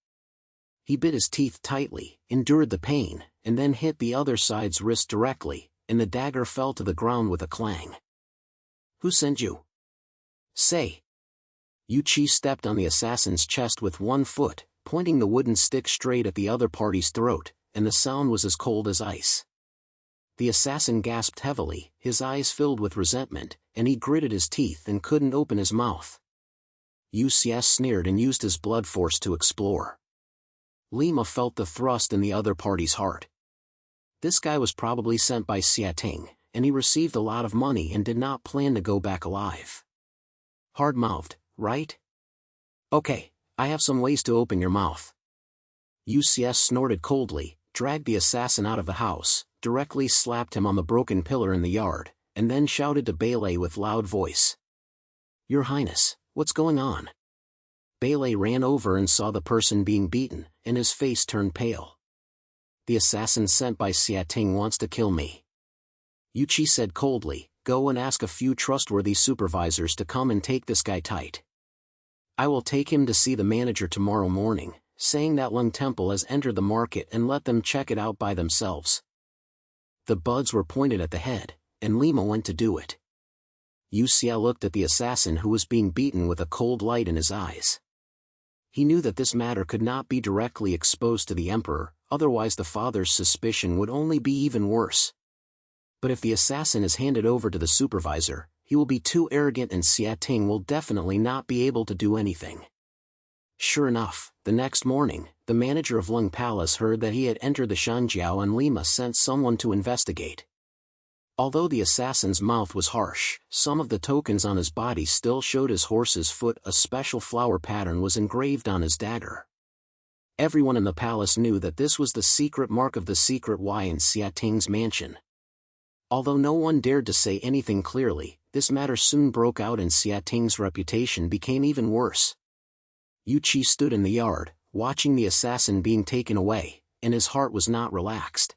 He bit his teeth tightly, endured the pain, and then hit the other side's wrist directly, and the dagger fell to the ground with a clang. Who sent you? Say. Yu Qi stepped on the assassin's chest with one foot, pointing the wooden stick straight at the other party's throat, and the sound was as cold as ice. The assassin gasped heavily, his eyes filled with resentment, and he gritted his teeth and couldn't open his mouth. Yu Xia sneered and used his blood force to explore. Lima felt the thrust in the other party's heart. This guy was probably sent by Xia Ting, and he received a lot of money and did not plan to go back alive. Hard-mouthed, right? Okay, I have some ways to open your mouth. Yu Xia snorted coldly, dragged the assassin out of the house, directly slapped him on the broken pillar in the yard, and then shouted to Beilei with loud voice. Your Highness, what's going on? Beilei ran over and saw the person being beaten, and his face turned pale. The assassin sent by Xia Ting wants to kill me. Yu Qi said coldly, go and ask a few trustworthy supervisors to come and take this guy tight. I will take him to see the manager tomorrow morning, saying that Lung Temple has entered the market and let them check it out by themselves. The buds were pointed at the head, and Lima went to do it. Yuxia looked at the assassin who was being beaten with a cold light in his eyes. He knew that this matter could not be directly exposed to the emperor, otherwise the father's suspicion would only be even worse. But if the assassin is handed over to the supervisor, he will be too arrogant and Xia Ting will definitely not be able to do anything. Sure enough, the next morning, the manager of Lung Palace heard that he had entered the Shanjiao and Lima sent someone to investigate. Although the assassin's mouth was harsh, some of the tokens on his body still showed his horse's foot. A special flower pattern was engraved on his dagger. Everyone in the palace knew that this was the secret mark of the secret Y in Xia Ting's mansion. Although no one dared to say anything clearly, this matter soon broke out and Xia Ting's reputation became even worse. Yu Qi stood in the yard, watching the assassin being taken away, and his heart was not relaxed.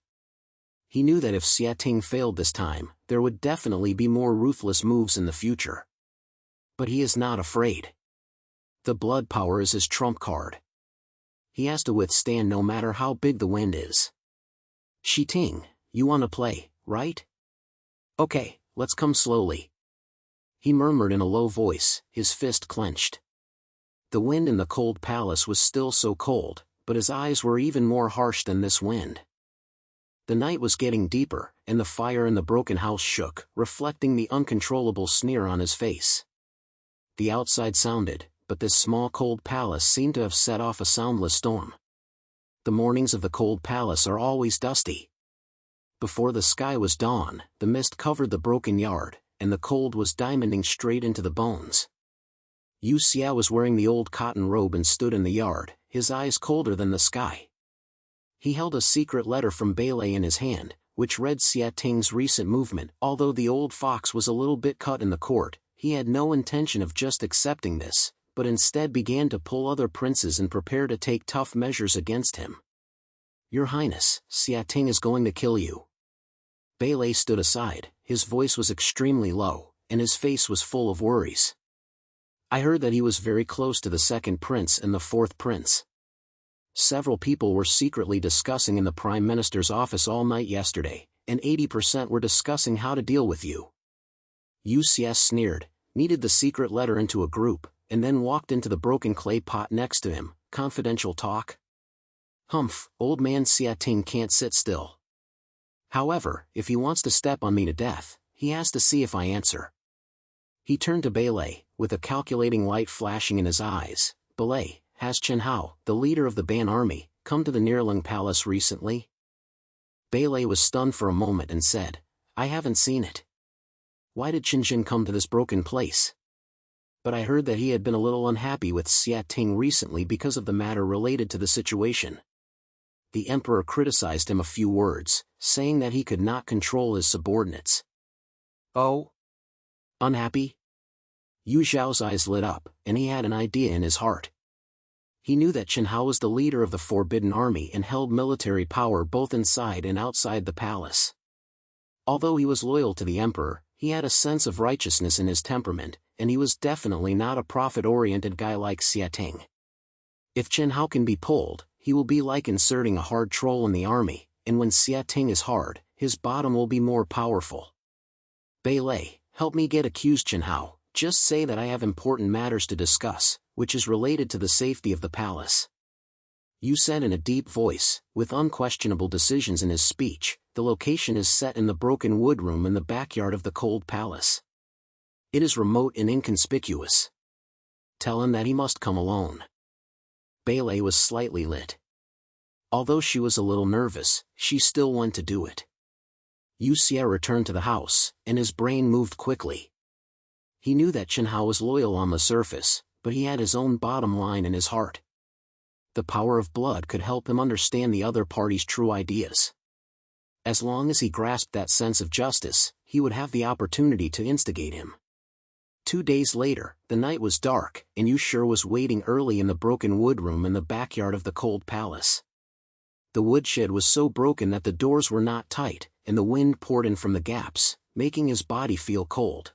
He knew that if Xia Ting failed this time, there would definitely be more ruthless moves in the future. But he is not afraid. The blood power is his trump card. He has to withstand no matter how big the wind is. Xi Ting, you want to play, right? Okay, let's come slowly. He murmured in a low voice, his fist clenched. The wind in the cold palace was still so cold, but his eyes were even more harsh than this wind. The night was getting deeper, and the fire in the broken house shook, reflecting the uncontrollable sneer on his face. The outside sounded, but this small cold palace seemed to have set off a soundless storm. The mornings of the cold palace are always dusty. Before the sky was dawn, the mist covered the broken yard, and the cold was diamonding straight into the bones. Yuxia was wearing the old cotton robe and stood in the yard, his eyes colder than the sky. He held a secret letter from Beilei in his hand, which read Xia Ting's recent movement. Although the old fox was a little bit cut in the court, he had no intention of just accepting this, but instead began to pull other princes and prepare to take tough measures against him. Your Highness, Xia Ting is going to kill you. Beilei stood aside, his voice was extremely low, and his face was full of worries. I heard that he was very close to the second prince and the fourth prince. Several people were secretly discussing in the Prime Minister's office all night yesterday, and 80% were discussing how to deal with you. Yuxia sneered, kneaded the secret letter into a group, and then walked into the broken clay pot next to him. Confidential talk? Humph, old man Xia Ting can't sit still. However, if he wants to step on me to death, he has to see if I answer. He turned to Beilei, with a calculating light flashing in his eyes. Beilei, has Chen Hao, the leader of the Ban army, come to the Nirlung Palace recently? Beilei was stunned for a moment and said, I haven't seen it. Why did Chen Jin come to this broken place? But I heard that he had been a little unhappy with Xia Ting recently because of the matter related to the situation. The emperor criticized him a few words, saying that he could not control his subordinates. Oh? Unhappy? Yu Zhao's eyes lit up, and he had an idea in his heart. He knew that Chen Hao was the leader of the Forbidden Army and held military power both inside and outside the palace. Although he was loyal to the emperor, he had a sense of righteousness in his temperament, and he was definitely not a profit-oriented guy like Xia Ting. If Chen Hao can be pulled, he will be like inserting a hard troll in the army, and when Xia Ting is hard, his bottom will be more powerful. Beilei, help me get accused Chen Hao. Just say that I have important matters to discuss, which is related to the safety of the palace. Yu said in a deep voice, with unquestionable decisions in his speech, the location is set in the broken wood room in the backyard of the cold palace. It is remote and inconspicuous. Tell him that he must come alone. Beilei was slightly lit. Although she was a little nervous, she still went to do it. Yuxia returned to the house, and his brain moved quickly. He knew that Chen Hao was loyal on the surface, but he had his own bottom line in his heart. The power of blood could help him understand the other party's true ideas. As long as he grasped that sense of justice, he would have the opportunity to instigate him. 2 days later, the night was dark, and Yuxia was waiting early in the broken wood room in the backyard of the cold palace. The woodshed was so broken that the doors were not tight, and the wind poured in from the gaps, making his body feel cold.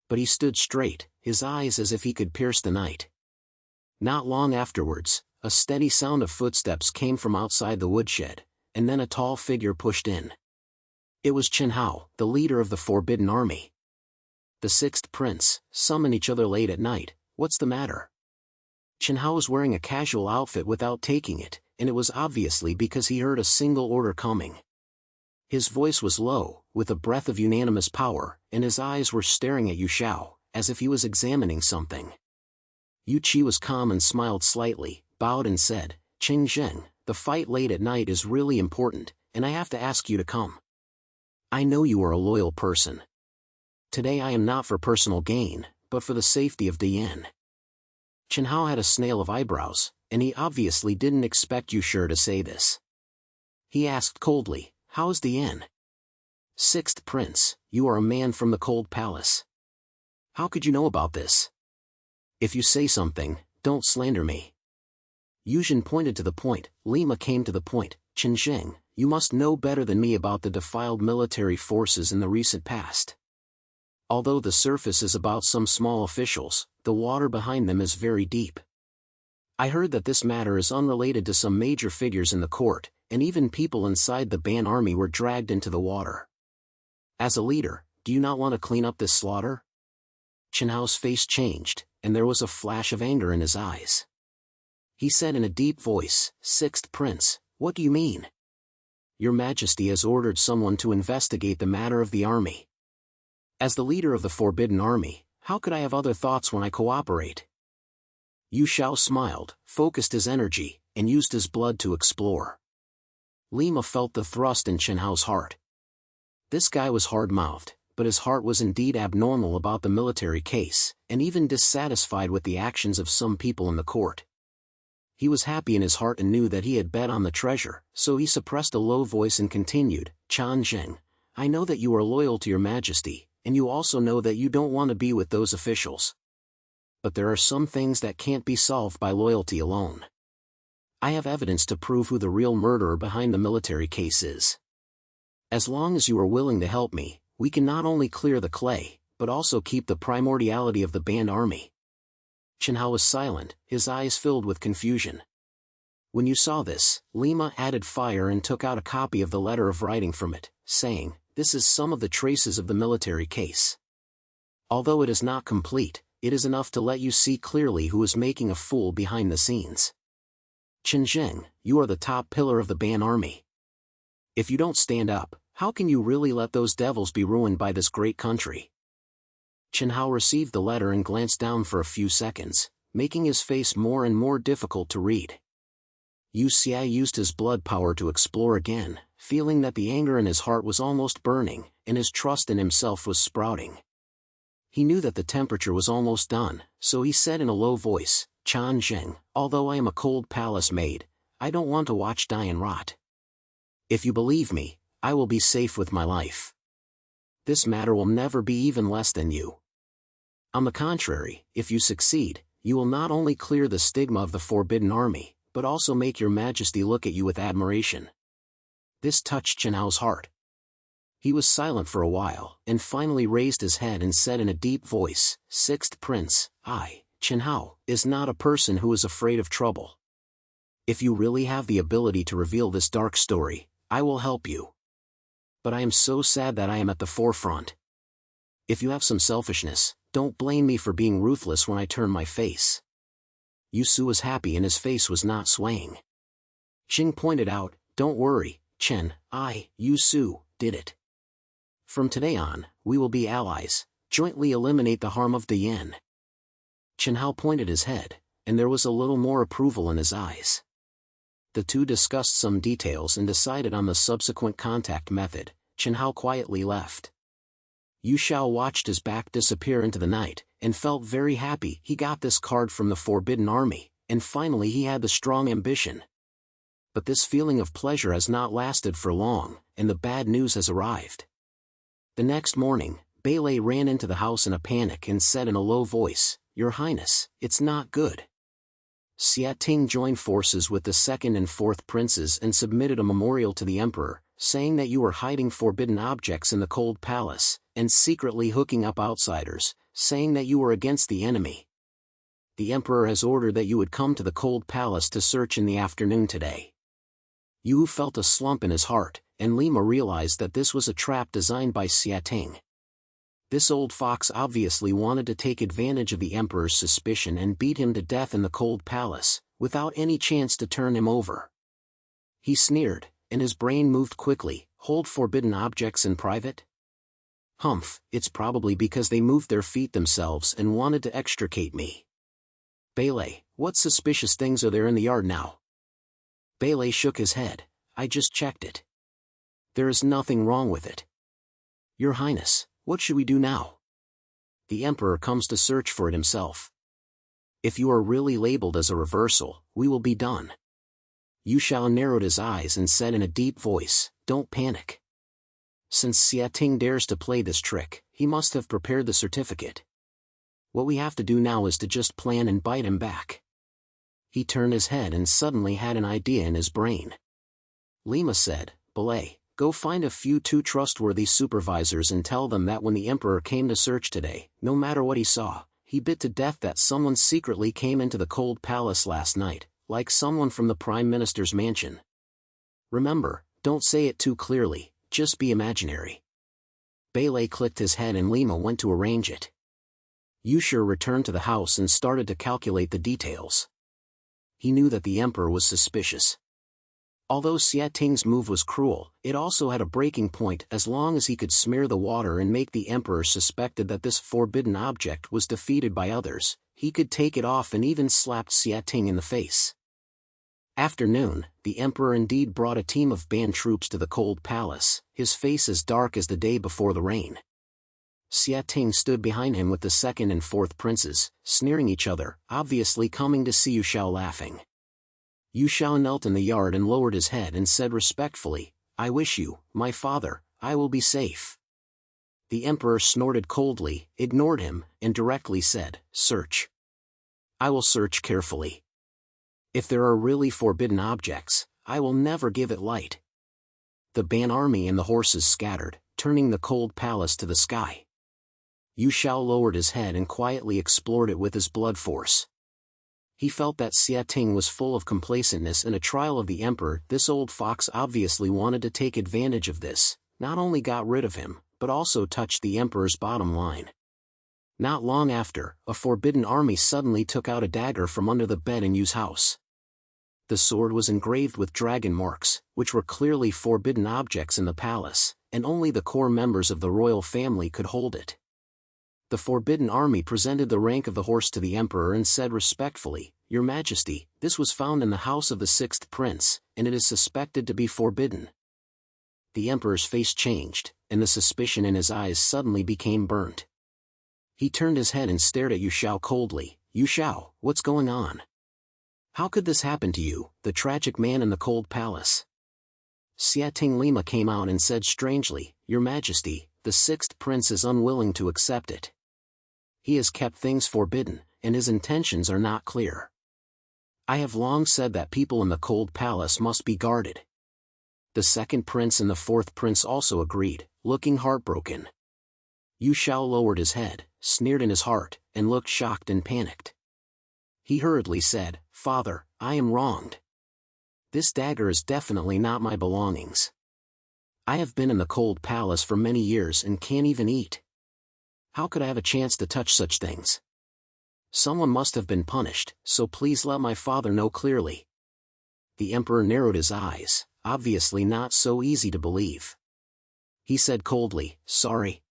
But he stood straight, his eyes as if he could pierce the night. Not long afterwards, a steady sound of footsteps came from outside the woodshed, and then a tall figure pushed in. It was Chen Hao, the leader of the Forbidden Army. The sixth prince, summon each other late at night, what's the matter? Chen Hao was wearing a casual outfit without taking it, and it was obviously because he heard a single order coming. His voice was low, with a breath of unanimous power, and his eyes were staring at Yu Xiao, as if he was examining something. Yu Qi was calm and smiled slightly, bowed and said, "Qing Zheng, the fight late at night is really important, and I have to ask you to come. I know you are a loyal person. Today I am not for personal gain, but for the safety of Dian." Chen Hao had a snail of eyebrows, and he obviously didn't expect Yu Shi to say this. He asked coldly, "How is Dian?" "Sixth prince, you are a man from the cold palace. How could you know about this? If you say something, don't slander me." Yuzhen pointed to the point. Lima came to the point. "Chen Zheng, you must know better than me about the defiled military forces in the recent past. Although the surface is about some small officials, the water behind them is very deep. I heard that this matter is unrelated to some major figures in the court, and even people inside the Ban army were dragged into the water. As a leader, do you not want to clean up this slaughter?" Chen Hao's face changed, and there was a flash of anger in his eyes. He said in a deep voice, "Sixth prince, what do you mean? Your Majesty has ordered someone to investigate the matter of the army. As the leader of the Forbidden Army, how could I have other thoughts when I cooperate?" Yu Xiao smiled, focused his energy, and used his blood to explore. Lima felt the thrust in Chen Hao's heart. This guy was hard-mouthed, but his heart was indeed abnormal about the military case, and even dissatisfied with the actions of some people in the court. He was happy in his heart and knew that he had bet on the treasure, so he suppressed a low voice and continued, "Chen Zheng, I know that you are loyal to your Majesty, and you also know that you don't want to be with those officials. But there are some things that can't be solved by loyalty alone. I have evidence to prove who the real murderer behind the military case is. As long as you are willing to help me, we can not only clear the clay, but also keep the primordiality of the banned army." Chen Hao was silent, his eyes filled with confusion. When you saw this, Lima added fire and took out a copy of the letter of writing from it, saying, "This is some of the traces of the military case. Although it is not complete, it is enough to let you see clearly who is making a fool behind the scenes. Chen Zheng, you are the top pillar of the Ban army. If you don't stand up, how can you really let those devils be ruined by this great country?" Chen Hao received the letter and glanced down for a few seconds, making his face more and more difficult to read. Yu Xia used his blood power to explore again, feeling that the anger in his heart was almost burning, and his trust in himself was sprouting. He knew that the temperature was almost done, so he said in a low voice, "Chen Zheng, although I am a cold palace maid, I don't want to watch Dian rot. If you believe me, I will be safe with my life. This matter will never be even less than you. On the contrary, if you succeed, you will not only clear the stigma of the Forbidden Army, but also make your Majesty look at you with admiration." This touched Chen Hao's heart. He was silent for a while, and finally raised his head and said in a deep voice, "Sixth prince, I, Chen Hao, is not a person who is afraid of trouble. If you really have the ability to reveal this dark story, I will help you. But I am so sad that I am at the forefront. If you have some selfishness, don't blame me for being ruthless when I turn my face." Yu Su was happy and his face was not swaying. Xing pointed out, "Don't worry, Chen, Yu Su, did it. From today on, we will be allies, jointly eliminate the harm of Dian." Chen Hao pointed his head, and there was a little more approval in his eyes. The two discussed some details and decided on the subsequent contact method. Chen Hao quietly left. Yu Xiao watched his back disappear into the night, and felt very happy he got this card from the Forbidden Army, and finally he had the strong ambition. But this feeling of pleasure has not lasted for long, and the bad news has arrived. The next morning, Beilei ran into the house in a panic and said in a low voice, "Your Highness, it's not good." Xia Ting joined forces with the second and fourth princes and submitted a memorial to the emperor, saying that you were hiding forbidden objects in the cold palace, and secretly hooking up outsiders, saying that you were against the enemy. The emperor has ordered that you would come to the cold palace to search in the afternoon today. Yu felt a slump in his heart, and Lima realized that this was a trap designed by Xia Ting. This old fox obviously wanted to take advantage of the emperor's suspicion and beat him to death in the cold palace, without any chance to turn him over. He sneered, and his brain moved quickly. Hold forbidden objects in private? Humph, it's probably because they moved their feet themselves and wanted to extricate me. Bailey, what suspicious things are there in the yard now? Bailey shook his head. I just checked it. There is nothing wrong with it. Your Highness, what should we do now? The Emperor comes to search for it himself. If you are really labeled as a reversal, we will be done. Yuxuan narrowed his eyes and said in a deep voice, don't panic. Since Xia Ting dares to play this trick, he must have prepared the certificate. What we have to do now is to just plan and bite him back. He turned his head and suddenly had an idea in his brain. Lima said, Belay, go find a few too trustworthy supervisors and tell them that when the Emperor came to search today, no matter what he saw, he bit to death that someone secretly came into the cold palace last night, like someone from the Prime Minister's mansion. Remember, don't say it too clearly, just be imaginary. Bailey clicked his head and Lima went to arrange it. Yuxuan returned to the house and started to calculate the details. He knew that the Emperor was suspicious. Although Xia Ting's move was cruel, it also had a breaking point. As long as he could smear the water and make the Emperor suspected that this forbidden object was defeated by others, he could take it off and even slapped Xia Ting in the face. After noon, the Emperor indeed brought a team of band troops to the cold palace, his face as dark as the day before the rain. Xia Ting stood behind him with the second and fourth princes, sneering each other, obviously coming to see Yuxuan laughing. Yuxuan knelt in the yard and lowered his head and said respectfully, I wish you, my father, I will be safe. The Emperor snorted coldly, ignored him, and directly said, search. I will search carefully. If there are really forbidden objects, I will never give it light. The Ban army and the horses scattered, turning the cold palace to the sky. Yuxuan lowered his head and quietly explored it with his blood force. He felt that Xia Ting was full of complacentness in a trial of the Emperor. This old fox obviously wanted to take advantage of this, not only got rid of him, but also touched the Emperor's bottom line. Not long after, a forbidden army suddenly took out a dagger from under the bed in Yu's house. The sword was engraved with dragon marks, which were clearly forbidden objects in the palace, and only the core members of the royal family could hold it. The forbidden army presented the rank of the horse to the Emperor and said respectfully, Your Majesty, this was found in the house of the sixth prince, and it is suspected to be forbidden. The Emperor's face changed, and the suspicion in his eyes suddenly became burnt. He turned his head and stared at Yuxuan coldly. Yuxuan, what's going on? How could this happen to you, the tragic man in the cold palace? Xia Ting Lima came out and said strangely, Your Majesty, the sixth prince is unwilling to accept it. He has kept things forbidden, and his intentions are not clear. I have long said that people in the cold palace must be guarded. The second prince and the fourth prince also agreed, looking heartbroken. Yuxuan lowered his head, sneered in his heart, and looked shocked and panicked. He hurriedly said, Father, I am wronged. This dagger is definitely not my belongings. I have been in the cold palace for many years and can't even eat. How could I have a chance to touch such things? Someone must have been punished, so please let my father know clearly. The Emperor narrowed his eyes, obviously not so easy to believe. He said coldly, Sorry.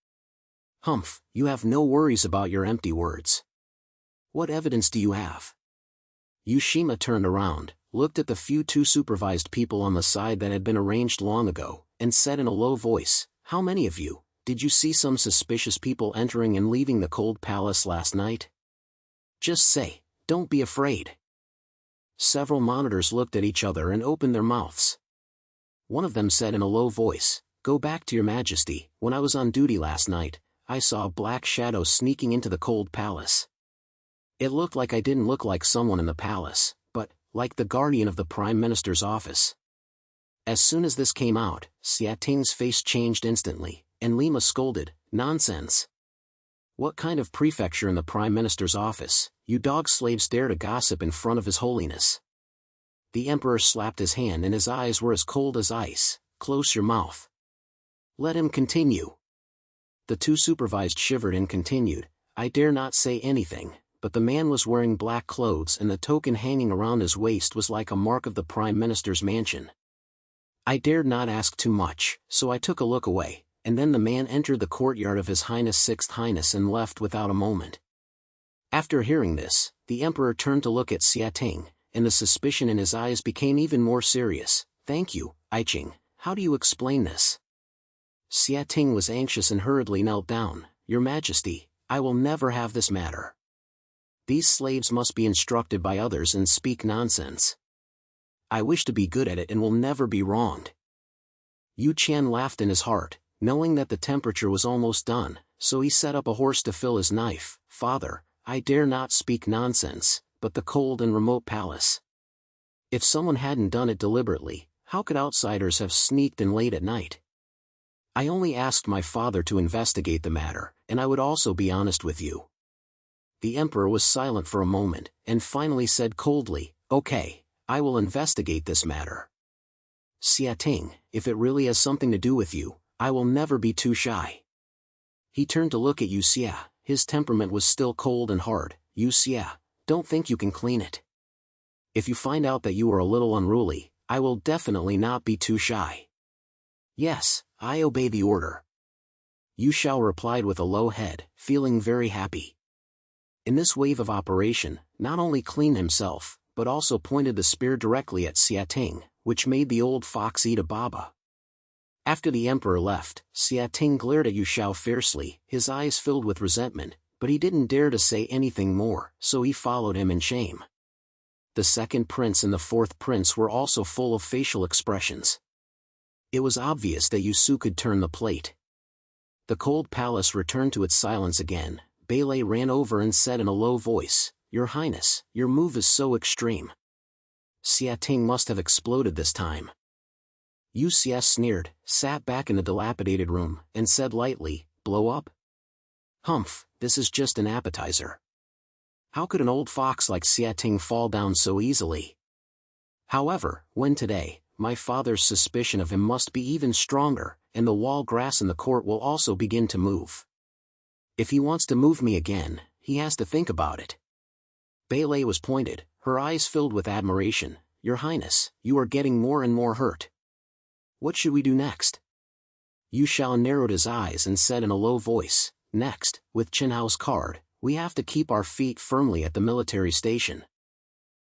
Humph, you have no worries about your empty words. What evidence do you have? Yuxima turned around, looked at the few too supervised people on the side that had been arranged long ago, and said in a low voice, How many of you, did you see some suspicious people entering and leaving the cold palace last night? Just say, don't be afraid. Several monitors looked at each other and opened their mouths. One of them said in a low voice, Go back to your Majesty, when I was on duty last night, I saw a black shadow sneaking into the cold palace. It looked like I didn't look like someone in the palace, but, like the guardian of the Prime Minister's office. As soon as this came out, Xia Ting's face changed instantly, and Lima scolded, Nonsense. What kind of prefecture in the Prime Minister's office? You dog slaves dare to gossip in front of His Holiness. The Emperor slapped his hand and his eyes were as cold as ice. Close your mouth. Let him continue. The two supervised shivered and continued, I dare not say anything, but the man was wearing black clothes and the token hanging around his waist was like a mark of the Prime Minister's mansion. I dared not ask too much, so I took a look away, and then the man entered the courtyard of His Highness Sixth Highness and left without a moment. After hearing this, the emperor turned to look at Xia Ting, and the suspicion in his eyes became even more serious. Thank you, I Ching, how do you explain this? Xia Ting was anxious and hurriedly knelt down. Your Majesty, I will never have this matter. These slaves must be instructed by others and speak nonsense. I wish to be good at it and will never be wronged. Yuxuan laughed in his heart, knowing that the temperature was almost done, so he set up a horse to fill his knife. Father, I dare not speak nonsense, but the cold and remote palace. If someone hadn't done it deliberately, how could outsiders have sneaked in late at night? I only asked my father to investigate the matter, and I would also be honest with you. The emperor was silent for a moment, and finally said coldly, Okay, I will investigate this matter. Xia Ting, if it really has something to do with you, I will never be too shy. He turned to look at Yu Xia, his temperament was still cold and hard. Yu Xia, don't think you can clean it. If you find out that you are a little unruly, I will definitely not be too shy. Yes, I obey the order. Yu Xiao replied with a low head, feeling very happy. In this wave of operation, not only cleaned himself, but also pointed the spear directly at Xia Ting, which made the old fox eat a baba. After the emperor left, Xia Ting glared at Yu Xiao fiercely, his eyes filled with resentment, but he didn't dare to say anything more, so he followed him in shame. The second prince and the fourth prince were also full of facial expressions. It was obvious that Yusu could turn the plate. The cold palace returned to its silence again. Beilei ran over and said in a low voice, Your Highness, your move is so extreme. Xia Ting must have exploded this time. Yu Xia sneered, sat back in the dilapidated room, and said lightly, Blow up? Humph, this is just an appetizer. How could an old fox like Xia Ting fall down so easily? However, when today, my father's suspicion of him must be even stronger, and the wall grass in the court will also begin to move. If he wants to move me again, he has to think about it. Beilei was pointed, her eyes filled with admiration. Your Highness, you are getting more and more hurt. What should we do next? Yu Xiao narrowed his eyes and said in a low voice, Next, with Qinhao's card, we have to keep our feet firmly at the military station.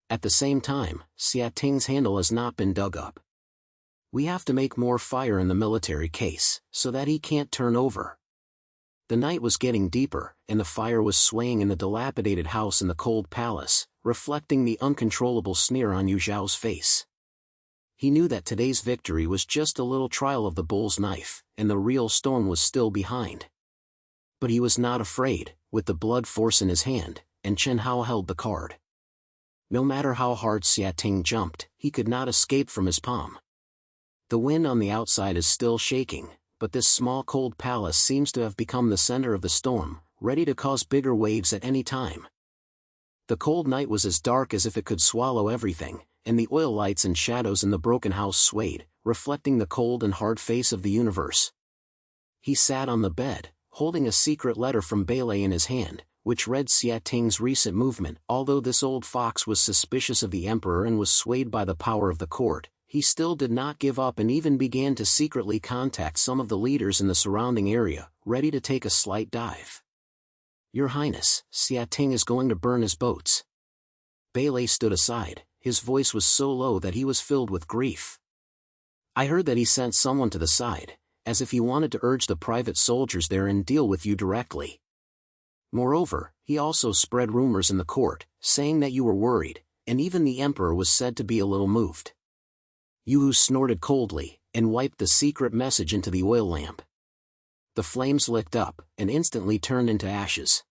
At the same time, Xia Ting's handle has not been dug up. We have to make more fire in the military case, so that he can't turn over. The night was getting deeper, and the fire was swaying in the dilapidated house in the cold palace, reflecting the uncontrollable sneer on Yu Xiao's face. He knew that today's victory was just a little trial of the bull's knife, and the real storm was still behind. But he was not afraid, with the blood force in his hand, and Chen Hao held the card. No matter how hard Xia Ting jumped, he could not escape from his palm. The wind on the outside is still shaking, but this small cold palace seems to have become the center of the storm, ready to cause bigger waves at any time. The cold night was as dark as if it could swallow everything, and the oil lights and shadows in the broken house swayed, reflecting the cold and hard face of the universe. He sat on the bed, holding a secret letter from Beilei in his hand, which read Xia Ting's recent movement. Although this old fox was suspicious of the emperor and was swayed by the power of the court, he still did not give up and even began to secretly contact some of the leaders in the surrounding area, ready to take a slight dive. Your Highness, Xia Ting is going to burn his boats. Beilei stood aside, his voice was so low that he was filled with grief. I heard that he sent someone to the side, as if he wanted to urge the private soldiers there and deal with you directly. Moreover, he also spread rumors in the court, saying that you were worried, and even the emperor was said to be a little moved. Yu snorted coldly, and wiped the secret message into the oil lamp. The flames licked up, and instantly turned into ashes.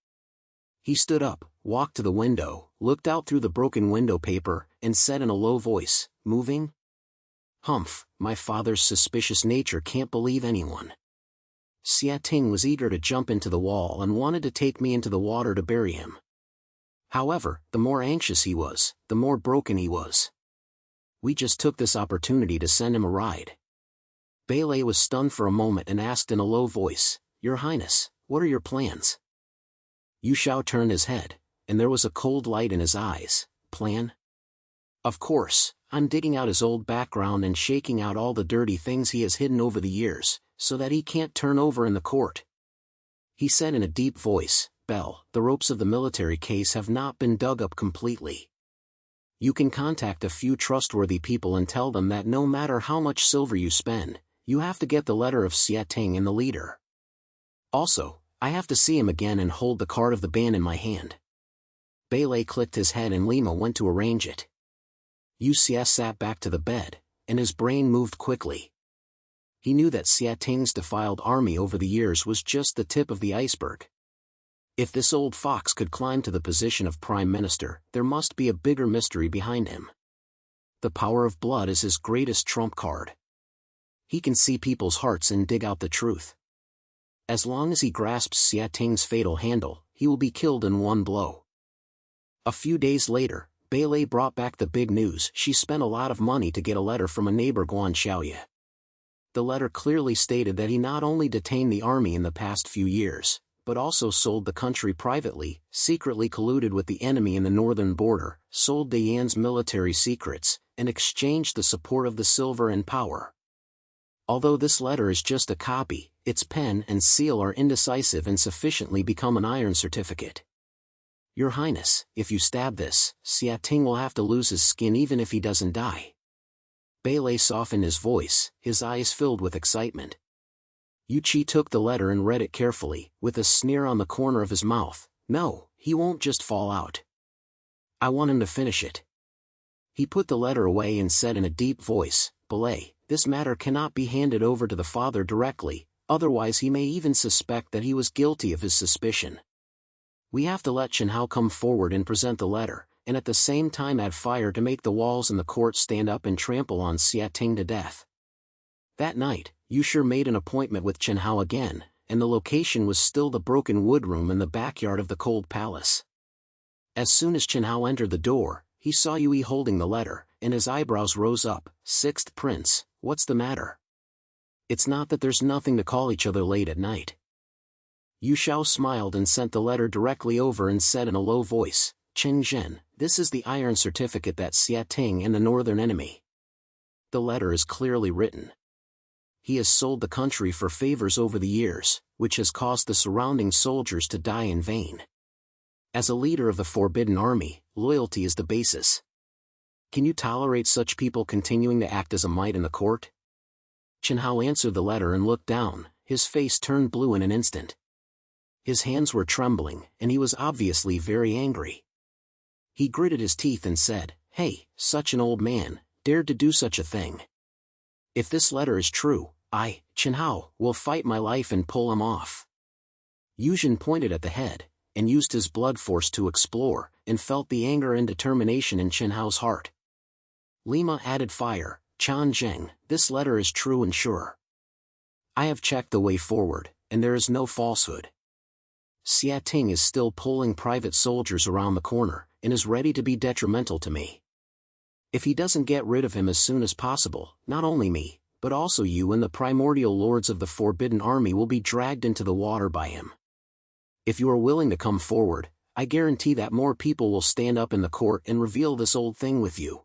He stood up, walked to the window, looked out through the broken window paper, and said in a low voice, Moving? Humph, my father's suspicious nature can't believe anyone. Xia Ting was eager to jump into the wall and wanted to take me into the water to bury him. However, the more anxious he was, the more broken he was. We just took this opportunity to send him a ride. Beilei was stunned for a moment and asked in a low voice, "Your Highness, what are your plans?" Yuxuan turned his head, and there was a cold light in his eyes. "Plan? Of course, I'm digging out his old background and shaking out all the dirty things he has hidden over the years, so that he can't turn over in the court." He said in a deep voice, "Bell, the ropes of the military case have not been dug up completely. You can contact a few trustworthy people and tell them that no matter how much silver you spend, you have to get the letter of Xiating and the leader. Also, I have to see him again and hold the card of the ban in my hand." Bailey clicked his head and Lima went to arrange it. Yuxuan sat back to the bed, and his brain moved quickly. He knew that Xiating's defiled army over the years was just the tip of the iceberg. If this old fox could climb to the position of prime minister, there must be a bigger mystery behind him. The power of blood is his greatest trump card. He can see people's hearts and dig out the truth. As long as he grasps Xiating's fatal handle, he will be killed in one blow. A few days later, Bailey brought back the big news. She spent a lot of money to get a letter from a neighbor Guan Xiaoye. The letter clearly stated that he not only detained the army in the past few years, but also sold the country privately, secretly colluded with the enemy in the northern border, sold Dayan's military secrets, and exchanged the support of the silver and power. Although this letter is just a copy, its pen and seal are indecisive and sufficiently become an iron certificate. "Your Highness, if you stab this, Xiating will have to lose his skin even if he doesn't die." Bailey softened his voice, his eyes filled with excitement. Yuqi took the letter and read it carefully, with a sneer on the corner of his mouth. "No, he won't just fall out. I want him to finish it." He put the letter away and said in a deep voice, "Bailey, this matter cannot be handed over to the father directly, otherwise he may even suspect that he was guilty of his suspicion. We have to let Chen Hao come forward and present the letter, and at the same time add fire to make the walls in the court stand up and trample on Xiating to death." That night, Yuxuan made an appointment with Chen Hao again, and the location was still the broken wood room in the backyard of the cold palace. As soon as Chen Hao entered the door, he saw Yui holding the letter, and his eyebrows rose up. "Sixth Prince, what's the matter? It's not that there's nothing to call each other late at night." Yuxiao smiled and sent the letter directly over and said in a low voice, "Chen Zhen, this is the iron certificate that Xiating and the northern enemy." The letter is clearly written. He has sold the country for favors over the years, which has caused the surrounding soldiers to die in vain. As a leader of the Forbidden Army, loyalty is the basis. Can you tolerate such people continuing to act as a mite in the court? Chen Hao answered the letter and looked down, his face turned blue in an instant. His hands were trembling, and he was obviously very angry. He gritted his teeth and said, "Hey, such an old man, dared to do such a thing. If this letter is true, I, Chen Hao, will fight my life and pull him off." Yuxuan pointed at the head, and used his blood force to explore, and felt the anger and determination in Chen Hao's heart. Lima added fire, "Chan Zheng, this letter is true and sure. I have checked the way forward, and there is no falsehood. Xiating is still pulling private soldiers around the corner, and is ready to be detrimental to me. If he doesn't get rid of him as soon as possible, not only me, but also you and the primordial lords of the Forbidden Army will be dragged into the water by him. If you are willing to come forward, I guarantee that more people will stand up in the court and reveal this old thing with you."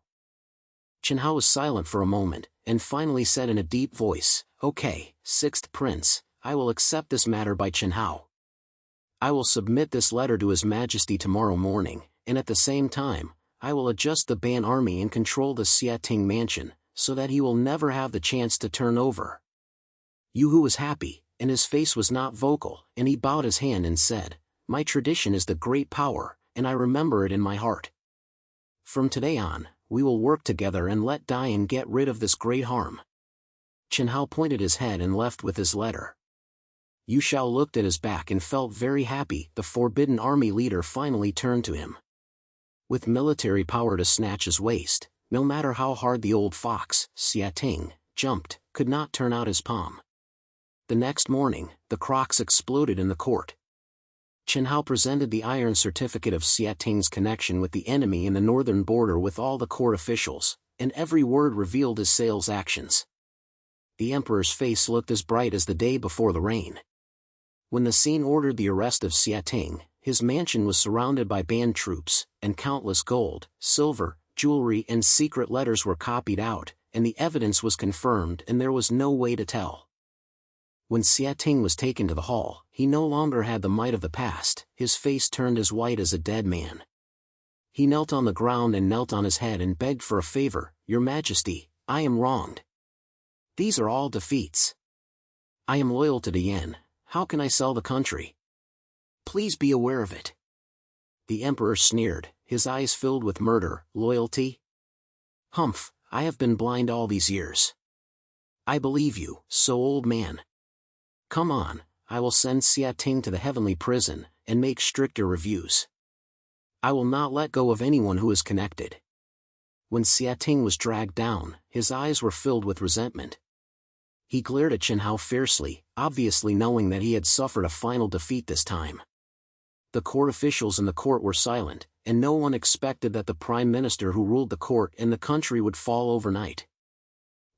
Chen Hao was silent for a moment, and finally said in a deep voice, "Okay, Sixth Prince, I will accept this matter by Chen Hao. I will submit this letter to His Majesty tomorrow morning, and at the same time, I will adjust the Ban army and control the Xiating mansion, so that he will never have the chance to turn over." Yu Hu was happy, and his face was not vocal, and he bowed his hand and said, "My tradition is the great power, and I remember it in my heart. From today on, we will work together and let Dayan get rid of this great harm." Chen Hao pointed his head and left with his letter. Yuxiao looked at his back and felt very happy. The Forbidden Army leader finally turned to him. With military power to snatch his waist, no matter how hard the old fox, Xiating, jumped, could not turn out his palm. The next morning, the crocs exploded in the court. Chen Hao presented the iron certificate of Xiating's connection with the enemy in the northern border with all the court officials, and every word revealed his sales actions. The emperor's face looked as bright as the day before the rain. When the Scene ordered the arrest of Xiating, his mansion was surrounded by band troops, and countless gold, silver, jewelry and secret letters were copied out, and the evidence was confirmed and there was no way to tell. When Xiating was taken to the hall, he no longer had the might of the past, his face turned as white as a dead man. He knelt on the ground and knelt on his head and begged for a favor, "Your Majesty, I am wronged. These are all defeats. I am loyal to Yan. How can I sell the country? Please be aware of it." The emperor sneered, his eyes filled with murder. "Loyalty? Humph, I have been blind all these years. I believe you, so old man. Come on, I will send Xiating to the heavenly prison, and make stricter reviews. I will not let go of anyone who is connected." When Xiating was dragged down, his eyes were filled with resentment. He glared at Chen Hao fiercely, obviously knowing that he had suffered a final defeat this time. The court officials in the court were silent, and no one expected that the prime minister who ruled the court and the country would fall overnight.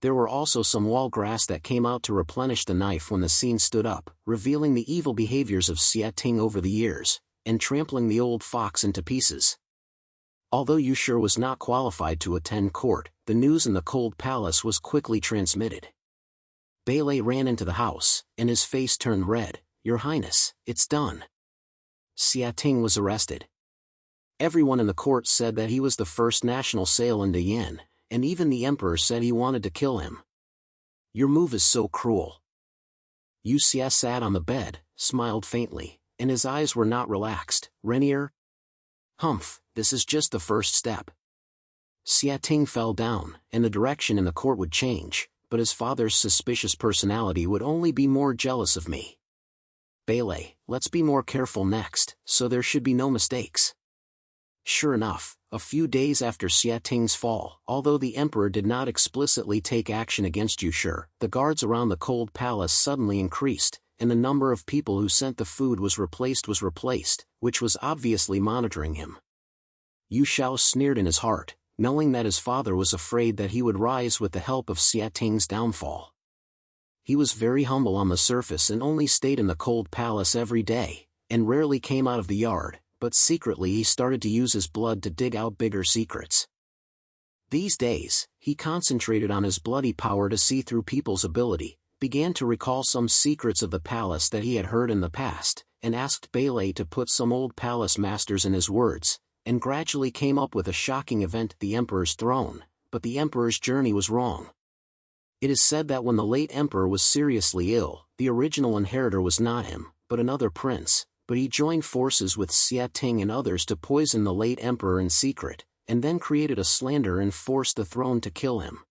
There were also some wall grass that came out to replenish the knife when the Scene stood up, revealing the evil behaviors of Xiating over the years, and trampling the old fox into pieces. Although Yuxuan was not qualified to attend court, the news in the cold palace was quickly transmitted. Beilei ran into the house, and his face turned red. "Your Highness, it's done. Xiating was arrested." Everyone in the court said that he was the first national sale into Yan, and even the emperor said he wanted to kill him. "Your move is so cruel." Yuxia sat on the bed, smiled faintly, and his eyes were not relaxed. "Renier? Humph, this is just the first step." Xiating fell down, and the direction in the court would change, but his father's suspicious personality would only be more jealous of me. "Beilei, let's be more careful next, so there should be no mistakes." Sure enough, a few days after Xiating's fall, although the emperor did not explicitly take action against Yuxuan, the guards around the cold palace suddenly increased, and the number of people who sent the food was replaced, which was obviously monitoring him. Yu Shao sneered in his heart, knowing that his father was afraid that he would rise with the help of Xiating's downfall. He was very humble on the surface and only stayed in the cold palace every day, and rarely came out of the yard, but secretly he started to use his blood to dig out bigger secrets. These days, he concentrated on his bloody power to see through people's ability, began to recall some secrets of the palace that he had heard in the past, and asked Beilei to put some old palace masters in his words, and gradually came up with a shocking event: the emperor's throne. But the emperor's journey was wrong. It is said that when the late emperor was seriously ill, the original inheritor was not him, but another prince, but he joined forces with Xiating and others to poison the late emperor in secret, and then created a slander and forced the throne to kill him.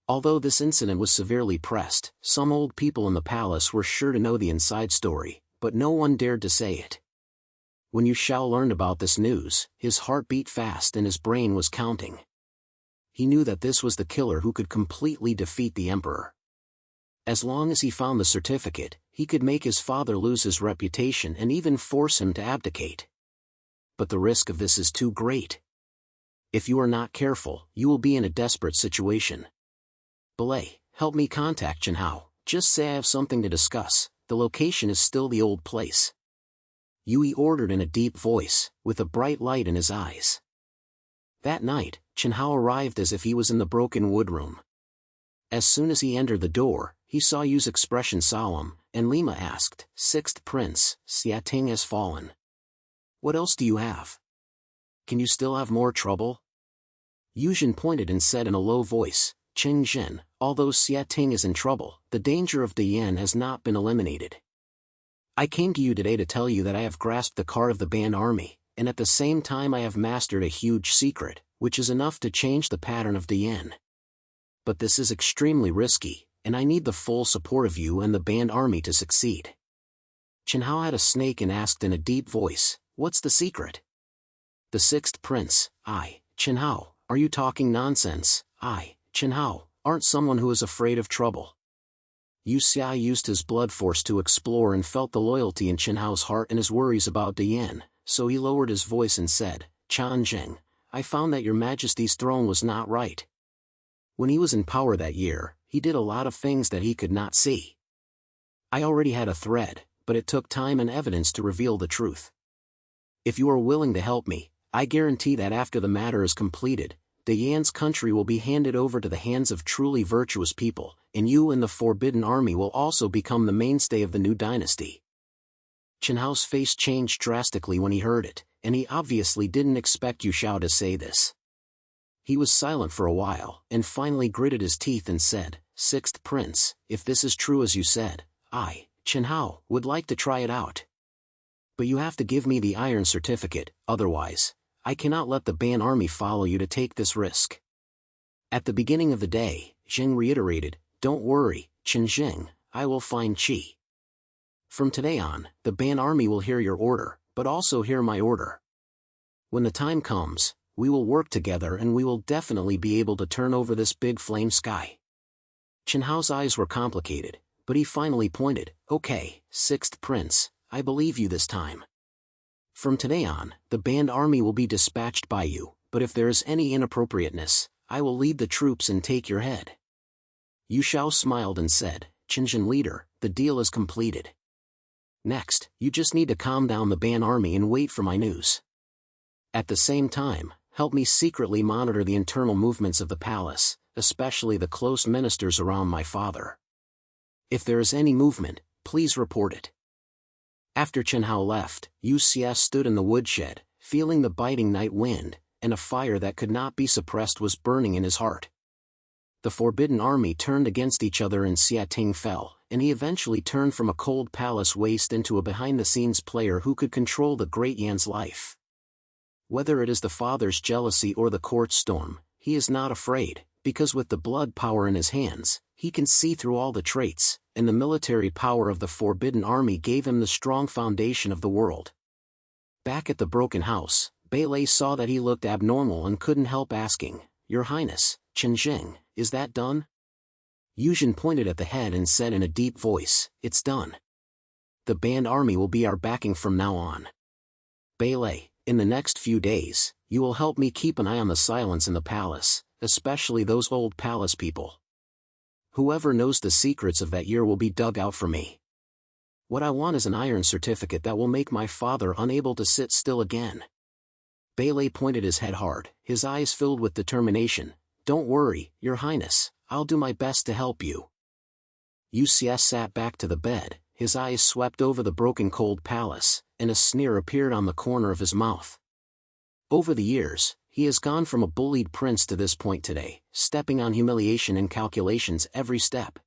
Although this incident was severely pressed, some old people in the palace were sure to know the inside story, but no one dared to say it. When Yu Shao learned about this news, his heart beat fast and his brain was counting. He knew that this was the killer who could completely defeat the emperor. As long as he found the certificate, he could make his father lose his reputation and even force him to abdicate. But the risk of this is too great. If you are not careful, you will be in a desperate situation. "Beilei, help me contact Chen Hao. Just say I have something to discuss. The location is still the old place." Yui ordered in a deep voice, with a bright light in his eyes. That night, Chen Hao arrived as if he was in the broken wood room. As soon as he entered the door, he saw Yu's expression solemn, and Lima asked, "Sixth Prince, Xiating has fallen. What else do you have? Can you still have more trouble?" Yuzhen pointed and said in a low voice, "Chen Zhen, although Xiating is in trouble, the danger of Yan has not been eliminated. I came to you today to tell you that I have grasped the card of the band army, and at the same time I have mastered a huge secret, which is enough to change the pattern of Yan. But this is extremely risky, and I need the full support of you and the band army to succeed." Chen Hao had a snake and asked in a deep voice, "What's the secret?" The sixth prince, Chen Hao, are you talking nonsense? Chen Hao, aren't someone who is afraid of trouble. Yu Xia used his blood force to explore and felt the loyalty in Chen Hao's heart and his worries about Yan, so he lowered his voice and said, "Chan Zheng, I found that your majesty's throne was not right. When he was in power that year, he did a lot of things that he could not see. I already had a thread, but it took time and evidence to reveal the truth. If you are willing to help me, I guarantee that after the matter is completed, the Yan's country will be handed over to the hands of truly virtuous people, and you and the Forbidden Army will also become the mainstay of the new dynasty. Chen Hao's face changed drastically when he heard it, and he obviously didn't expect Yuxuan to say this. He was silent for a while, and finally gritted his teeth and said, "Sixth Prince, if this is true as you said, I, Chen Hao, would like to try it out. But you have to give me the iron certificate, otherwise, I cannot let the Ban army follow you to take this risk." At the beginning of the day, Zheng reiterated, "Don't worry, Chen Zheng, I will find Qi. From today on, the Ban army will hear your order, but also hear my order. When the time comes, we will work together and we will definitely be able to turn over this big flame sky." Chen Hao's eyes were complicated, but he finally pointed, "Okay, Sixth Prince, I believe you this time. From today on, the band army will be dispatched by you, but if there is any inappropriateness, I will lead the troops and take your head." Yuxiao smiled and said, "Qinzhen leader, the deal is completed. Next, you just need to calm down the Ban army and wait for my news. At the same time, help me secretly monitor the internal movements of the palace, especially the close ministers around my father. If there is any movement, please report it." After Chen Hao left, Yu Xie stood in the woodshed, feeling the biting night wind, and a fire that could not be suppressed was burning in his heart. The Forbidden Army turned against each other and Xia Ting fell, and he eventually turned from a cold palace waste into a behind-the-scenes player who could control the Great Yan's life. Whether it is the father's jealousy or the court storm, he is not afraid, because with the blood power in his hands, he can see through all the traits, and the military power of the Forbidden Army gave him the strong foundation of the world. Back at the broken house, Beilei saw that he looked abnormal and couldn't help asking, "Your Highness, Chen Zheng, is that done?" Yuzhen pointed at the head and said in a deep voice, "It's done. The band army will be our backing from now on. Beilei, in the next few days, you will help me keep an eye on the silence in the palace, especially those old palace people. Whoever knows the secrets of that year will be dug out for me. What I want is an iron certificate that will make my father unable to sit still again." Beilei pointed his head hard, his eyes filled with determination. "Don't worry, Your Highness, I'll do my best to help you." Yu Xie sat back to the bed, his eyes swept over the broken cold palace, and a sneer appeared on the corner of his mouth. Over the years, he has gone from a bullied prince to this point today, stepping on humiliation and calculations every step.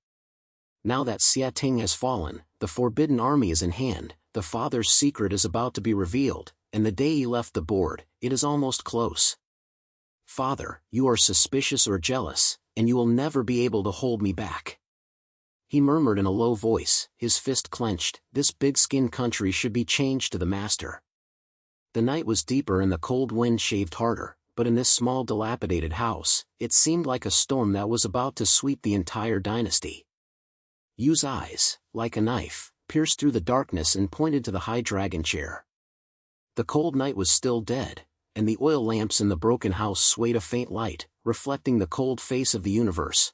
Now that Xia Ting has fallen, the Forbidden Army is in hand, the father's secret is about to be revealed, and the day he left the board, it is almost close. "Father, you are suspicious or jealous, and you will never be able to hold me back." He murmured in a low voice, his fist clenched, "This big-skinned country should be changed to the master." The night was deeper and the cold wind shaved harder, but in this small dilapidated house, it seemed like a storm that was about to sweep the entire dynasty. Yu's eyes, like a knife, pierced through the darkness and pointed to the high dragon chair. The cold night was still dead, and the oil lamps in the broken house swayed a faint light, reflecting the cold face of the universe.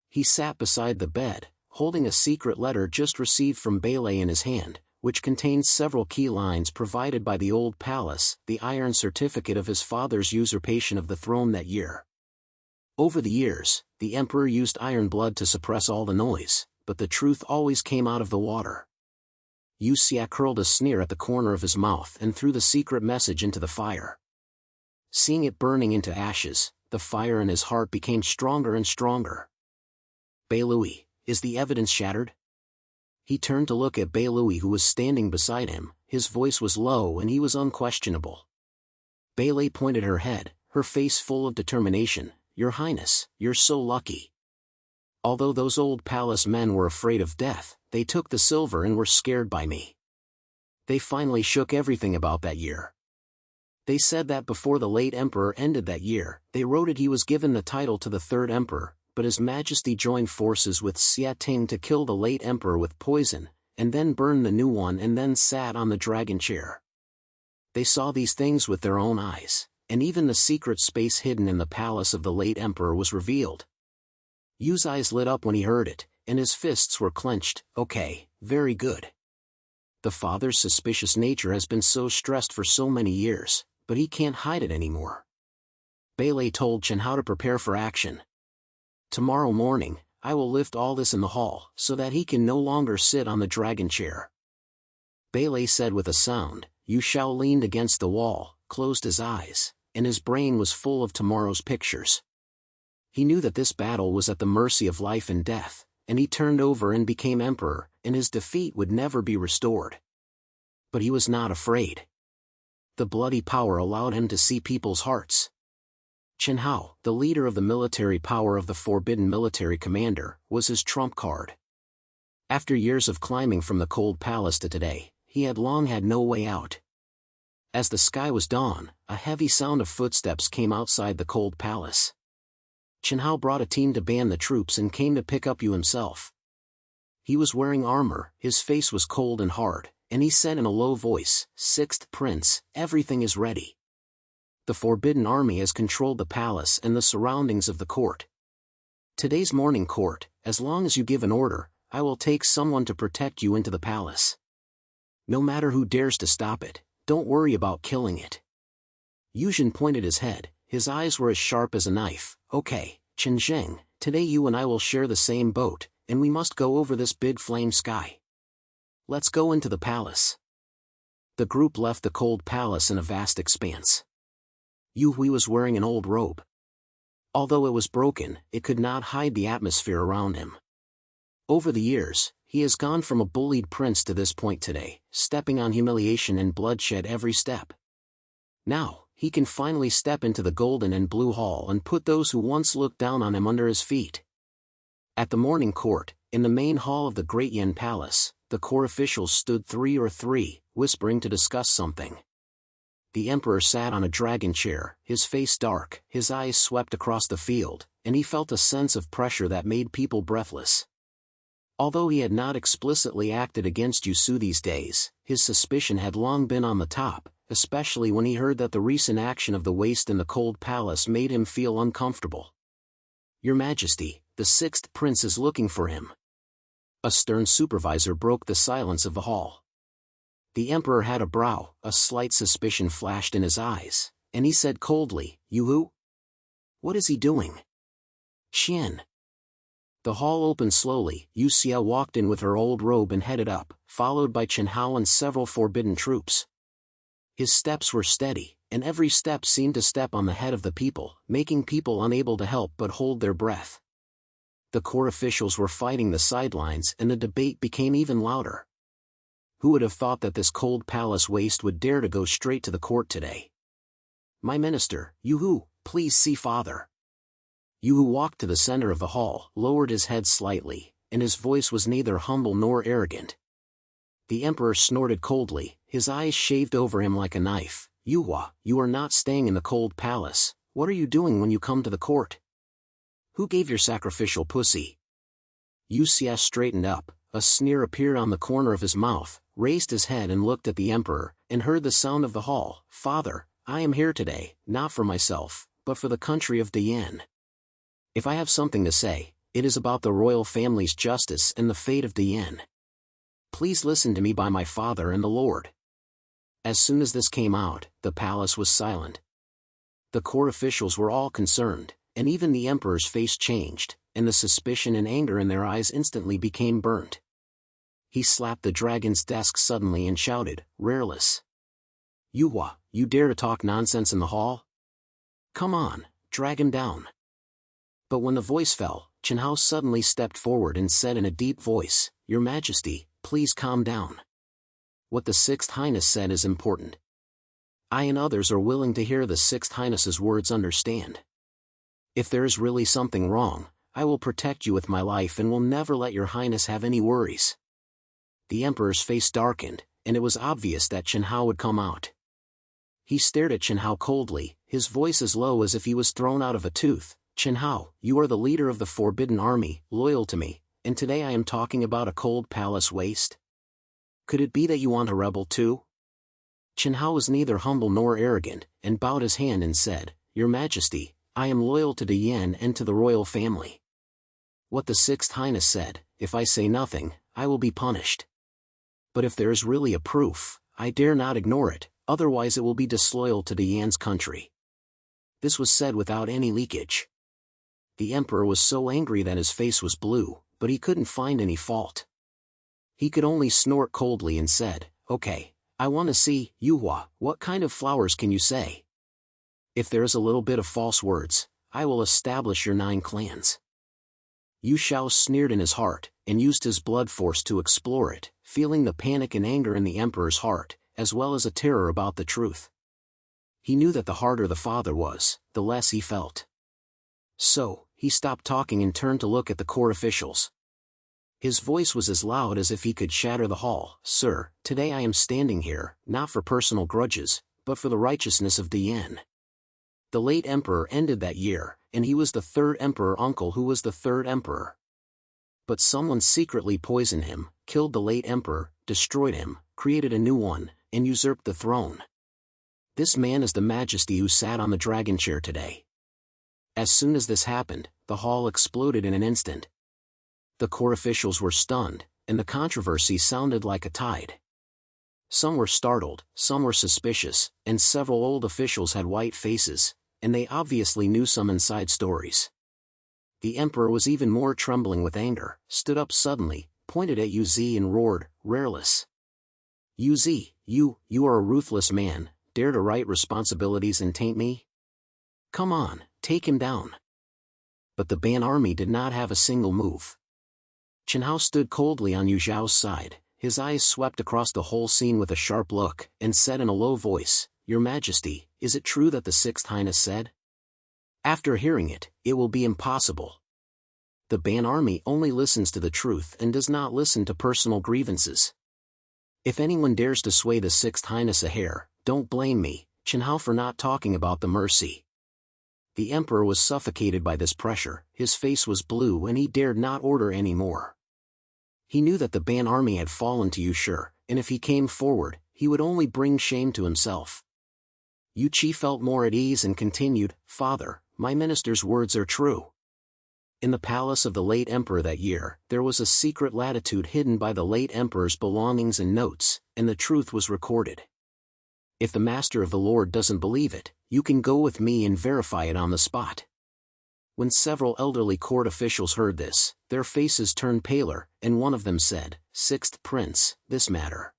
He sat beside the bed, holding a secret letter just received from Beilei in his hand, which contained several key lines provided by the old palace, the iron certificate of his father's usurpation of the throne that year. Over the years, the emperor used iron blood to suppress all the noise, but the truth always came out of the water. Yu Xia curled a sneer at the corner of his mouth and threw the secret message into the fire. Seeing it burning into ashes, the fire in his heart became stronger and stronger. "Beilei, is the evidence shattered?" He turned to look at Beilei who was standing beside him, his voice was low and he was unquestionable. Beilei pointed her head, her face full of determination, "Your Highness, you're so lucky. Although those old palace men were afraid of death, they took the silver and were scared by me. They finally shook everything about that year. They said that before the late emperor ended that year, they wrote it he was given the title to the third emperor, but His Majesty joined forces with Xia Ting to kill the late emperor with poison, and then burn the new one and then sat on the dragon chair. They saw these things with their own eyes, and even the secret space hidden in the palace of the late emperor was revealed." Yu's eyes lit up when he heard it, and his fists were clenched. "Okay, very good. The father's suspicious nature has been so stressed for so many years, but he can't hide it anymore. Beilei told Chen Hao to prepare for action. Tomorrow morning, I will lift all this in the hall so that he can no longer sit on the dragon chair. Beilei said with a sound. Yu Xiao leaned against the wall, closed his eyes, and his brain was full of tomorrow's pictures. He knew that this battle was at the mercy of life and death, and he turned over and became emperor, and his defeat would never be restored. But he was not afraid. The bloody power allowed him to see people's hearts. Chen Hao, the leader of the military power of the forbidden military commander, was his trump card. After years of climbing from the cold palace to today, he had long had no way out. As the sky was dawn, a heavy sound of footsteps came outside the cold palace. Chen Hao brought a team to ban the troops and came to pick up Yu himself. He was wearing armor, his face was cold and hard, and he said in a low voice, "Sixth Prince, everything is ready. The Forbidden Army has controlled the palace and the surroundings of the court. Today's morning court, as long as you give an order, I will take someone to protect you into the palace. No matter who dares to stop it, don't worry about killing it." Yuxuan pointed his head, his eyes were as sharp as a knife. "Okay, Chen Zheng, today you and I will share the same boat, and we must go over this big flame sky. Let's go into the palace." The group left the cold palace in a vast expanse. Yu Hui was wearing an old robe. Although it was broken, it could not hide the atmosphere around him. Over the years, he has gone from a bullied prince to this point today, stepping on humiliation and bloodshed every step. Now, he can finally step into the golden and blue hall and put those who once looked down on him under his feet. At the morning court, in the main hall of the Great Yan Palace, the court officials stood three, whispering to discuss something. The emperor sat on a dragon chair, his face dark, his eyes swept across the field, and he felt a sense of pressure that made people breathless. Although he had not explicitly acted against Yusu these days, his suspicion had long been on the top, especially when he heard that the recent action of the waste in the cold palace made him feel uncomfortable. "Your Majesty, the sixth prince is looking for him." A stern supervisor broke the silence of the hall. The emperor had a brow, a slight suspicion flashed in his eyes, and he said coldly, "You who? What is he doing?" "Xian." The hall opened slowly. Yu Xia walked in with her old robe and headed up, followed by Chen Hao and several forbidden troops. His steps were steady, and every step seemed to step on the head of the people, making people unable to help but hold their breath. The court officials were fighting the sidelines and the debate became even louder. Who would have thought that this cold palace waste would dare to go straight to the court today? "My minister, Yu Hu, please see father." Yu Hu walked to the center of the hall, lowered his head slightly, and his voice was neither humble nor arrogant. The emperor snorted coldly, his eyes shaved over him like a knife. "Yuhua, you are not staying in the cold palace. What are you doing when you come to the court? Who gave your sacrificial pussy?" Yu Xia straightened up, a sneer appeared on the corner of his mouth, raised his head and looked at the emperor, and heard the sound of the hall. "Father, I am here today, not for myself, but for the country of Dian. If I have something to say, it is about the royal family's justice and the fate of Dian. Please listen to me by my father and the Lord." As soon as this came out, the palace was silent. The court officials were all concerned, and even the emperor's face changed, and the suspicion and anger in their eyes instantly became burnt. He slapped the dragon's desk suddenly and shouted, "Rareless! Yuhua, you dare to talk nonsense in the hall? Come on, drag him down." But when the voice fell, Chen Hao suddenly stepped forward and said in a deep voice, "Your Majesty, please calm down. What the Sixth Highness said is important. I and others are willing to hear the Sixth Highness's words understand. If there is really something wrong, I will protect you with my life and will never let your Highness have any worries." The emperor's face darkened, and it was obvious that Chen Hao would come out. He stared at Chen Hao coldly, his voice as low as if he was thrown out of a tooth. "Chen Hao, you are the leader of the Forbidden Army, loyal to me, and today I am talking about a cold palace waste? Could it be that you want a rebel too?" Chen Hao was neither humble nor arrogant, and bowed his hand and said, "Your Majesty, I am loyal to Dian and to the royal family. What the Sixth Highness said, if I say nothing, I will be punished." But if there is really a proof, I dare not ignore it, otherwise it will be disloyal to the Yan's country. This was said without any leakage. The emperor was so angry that his face was blue, but he couldn't find any fault. He could only snort coldly and said, "Okay, I want to see, Yuhua, what kind of flowers can you say? If there is a little bit of false words, I will establish your 9 clans." Yu Shao sneered in his heart, and used his blood force to explore it, feeling the panic and anger in the emperor's heart, as well as a terror about the truth. He knew that the harder the father was, the less he felt. So, he stopped talking and turned to look at the court officials. His voice was as loud as if he could shatter the hall. "Sir, today I am standing here, not for personal grudges, but for the righteousness of the Yan. The late emperor ended that year, and he was the 3rd emperor uncle who was the 3rd emperor. But someone secretly poisoned him, killed the late emperor, destroyed him, created a new one, and usurped the throne. This man is the majesty who sat on the dragon chair today." As soon as this happened, the hall exploded in an instant. The court officials were stunned, and the controversy sounded like a tide. Some were startled, some were suspicious, and several old officials had white faces, and they obviously knew some inside stories. The emperor was even more trembling with anger, stood up suddenly, pointed at Yu Zi and roared, "Rareless! Yu Zi, you are a ruthless man, dare to write responsibilities and taint me? Come on, take him down." But the Ban army did not have a single move. Chen Hao stood coldly on Yu Zhao's side, his eyes swept across the whole scene with a sharp look, and said in a low voice, "Your Majesty, is it true that the 6th Highness said? After hearing it, it will be impossible. The Ban army only listens to the truth and does not listen to personal grievances. If anyone dares to sway the 6th Highness a hair, don't blame me, Chen Hao, for not talking about the mercy." The emperor was suffocated by this pressure, his face was blue and he dared not order any more. He knew that the Ban army had fallen to Yu Shi, and if he came forward, he would only bring shame to himself. Yu Qi felt more at ease and continued, "Father, my minister's words are true. In the palace of the late emperor that year, there was a secret latitude hidden by the late emperor's belongings and notes, and the truth was recorded. If the master of the Lord doesn't believe it, you can go with me and verify it on the spot." When several elderly court officials heard this, their faces turned paler, and one of them said, "6th Prince, this matter.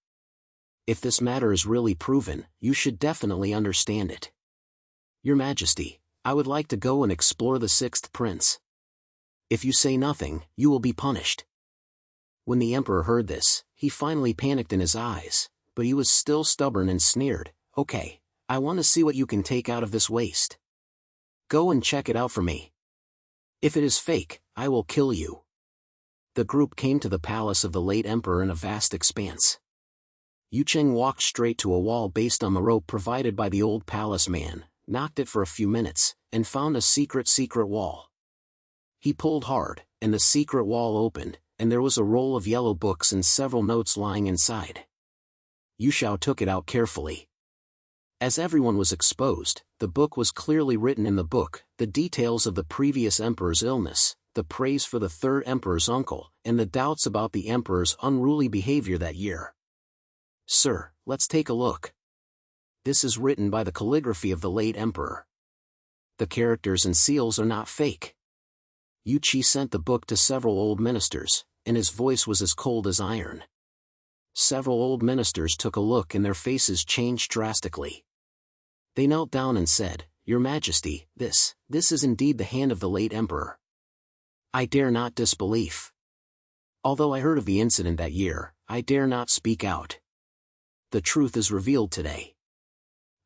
If this matter is really proven, you should definitely understand it. Your Majesty, I would like to go and explore the 6th Prince. If you say nothing, you will be punished." When the emperor heard this, he finally panicked in his eyes, but he was still stubborn and sneered, "Okay, I want to see what you can take out of this waste. Go and check it out for me. If it is fake, I will kill you." The group came to the palace of the late emperor in a vast expanse. Yu Cheng walked straight to a wall based on the rope provided by the old palace man, knocked it for a few minutes, and found a secret wall. He pulled hard, and the secret wall opened, and there was a roll of yellow books and several notes lying inside. Yu Shao took it out carefully. As everyone was exposed, the book was clearly written in the book, the details of the previous emperor's illness, the praise for the 3rd emperor's uncle, and the doubts about the emperor's unruly behavior that year. "Sir, let's take a look. This is written by the calligraphy of the late emperor. The characters and seals are not fake." Yu Qi sent the book to several old ministers, and his voice was as cold as iron. Several old ministers took a look and their faces changed drastically. They knelt down and said, "Your Majesty, this is indeed the hand of the late emperor. I dare not disbelieve. Although I heard of the incident that year, I dare not speak out. The truth is revealed today.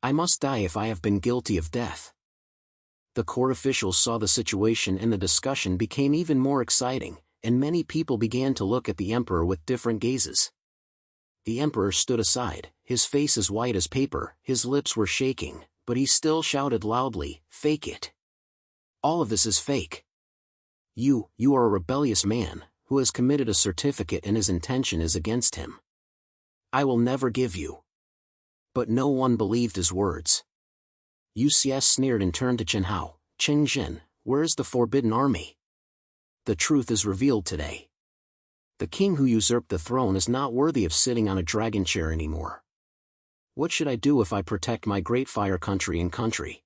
I must die if I have been guilty of death." The court officials saw the situation and the discussion became even more exciting, and many people began to look at the emperor with different gazes. The emperor stood aside, his face as white as paper, his lips were shaking, but he still shouted loudly, "Fake it! All of this is fake. You are a rebellious man, who has committed a certificate and his intention is against him. I will never give you." But no one believed his words. Yu Xie sneered and turned to Chen Hao, "Chen Zhen, where is the forbidden army? The truth is revealed today. The king who usurped the throne is not worthy of sitting on a dragon chair anymore. What should I do if I protect my great fire country and country?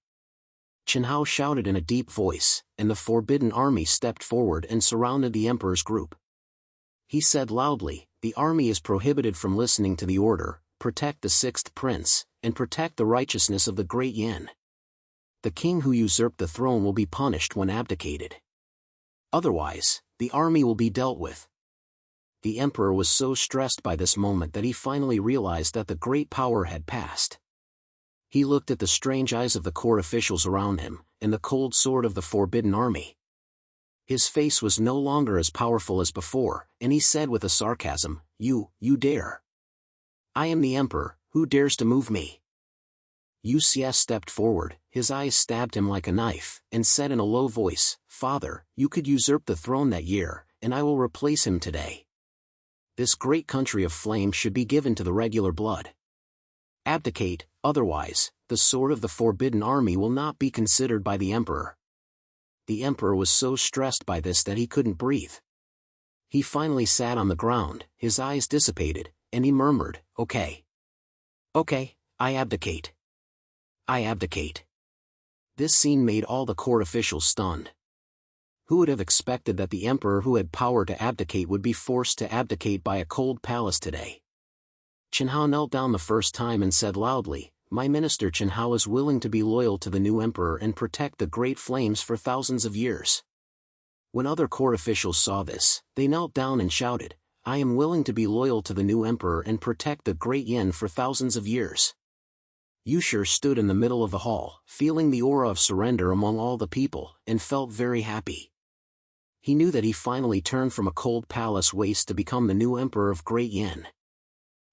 Chen Hao shouted in a deep voice, and the forbidden army stepped forward and surrounded the emperor's group. He said loudly, "The army is prohibited from listening to the order, protect the sixth prince, and protect the righteousness of the Great Yan. The king who usurped the throne will be punished when abdicated. Otherwise, the army will be dealt with." The emperor was so stressed by this moment that he finally realized that the great power had passed. He looked at the strange eyes of the court officials around him, and the cold sword of the forbidden army. His face was no longer as powerful as before, and he said with a sarcasm, You dare. I am the emperor, who dares to move me?" Yuxuan stepped forward, his eyes stabbed him like a knife, and said in a low voice, "Father, you could usurp the throne that year, and I will replace him today. This great country of flame should be given to the regular blood. Abdicate, otherwise, the sword of the forbidden army will not be considered by the emperor." The emperor was so stressed by this that he couldn't breathe. He finally sat on the ground, his eyes dissipated, and he murmured, Okay, I abdicate. I abdicate." This scene made all the court officials stunned. Who would have expected that the emperor who had power to abdicate would be forced to abdicate by a cold palace today? Chen Hao knelt down the first time and said loudly, "My minister Chen Hao is willing to be loyal to the new emperor and protect the great flames for thousands of years." When other court officials saw this, they knelt down and shouted, "I am willing to be loyal to the new emperor and protect the Great Yan for thousands of years." Yuxuan stood in the middle of the hall, feeling the aura of surrender among all the people, and felt very happy. He knew that he finally turned from a cold palace waste to become the new emperor of Great Yan.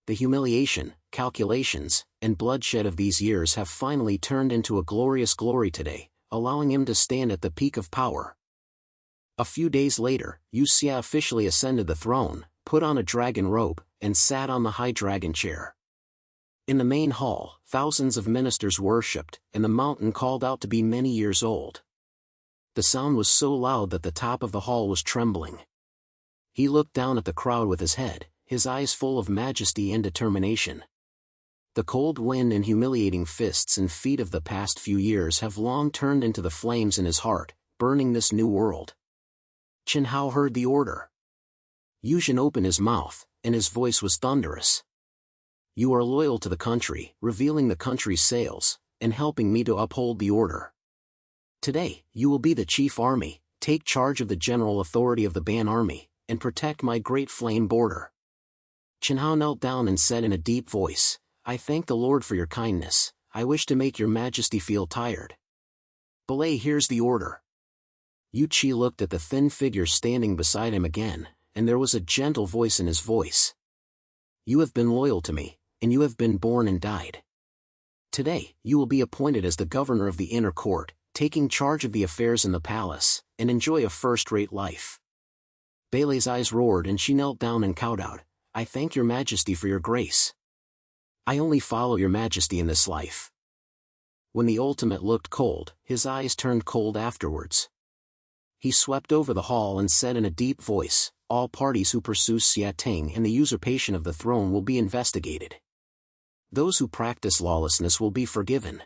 The humiliation, calculations, and bloodshed of these years have finally turned into a glorious glory today, allowing him to stand at the peak of power. A few days later, Yuxuan officially ascended the throne, put on a dragon robe, and sat on the high dragon chair. In the main hall, thousands of ministers worshipped, and the mountain called out to be many years old. The sound was so loud that the top of the hall was trembling. He looked down at the crowd with his head, his eyes full of majesty and determination. The cold wind and humiliating fists and feet of the past few years have long turned into the flames in his heart, burning this new world. Chen Hao heard the order. Yuxuan opened his mouth, and his voice was thunderous. "You are loyal to the country, revealing the country's sails, and helping me to uphold the order. Today, you will be the chief army, take charge of the general authority of the Ban army, and protect my great flame border." Chen Hao knelt down and said in a deep voice, "I thank the Lord for your kindness. I wish to make your majesty feel tired. Belay, here's the order." Yuqi looked at the thin figure standing beside him again, and there was a gentle voice in his voice. "You have been loyal to me, and you have been born and died. Today, you will be appointed as the governor of the inner court, taking charge of the affairs in the palace, and enjoy a first-rate life." Belay's eyes roared and she knelt down and kowtowed, "I thank your majesty for your grace. I only follow your majesty in this life." When the ultimate looked cold, his eyes turned cold afterwards. He swept over the hall and said in a deep voice, "All parties who pursue Xiating and the usurpation of the throne will be investigated. Those who practice lawlessness will be forgiven.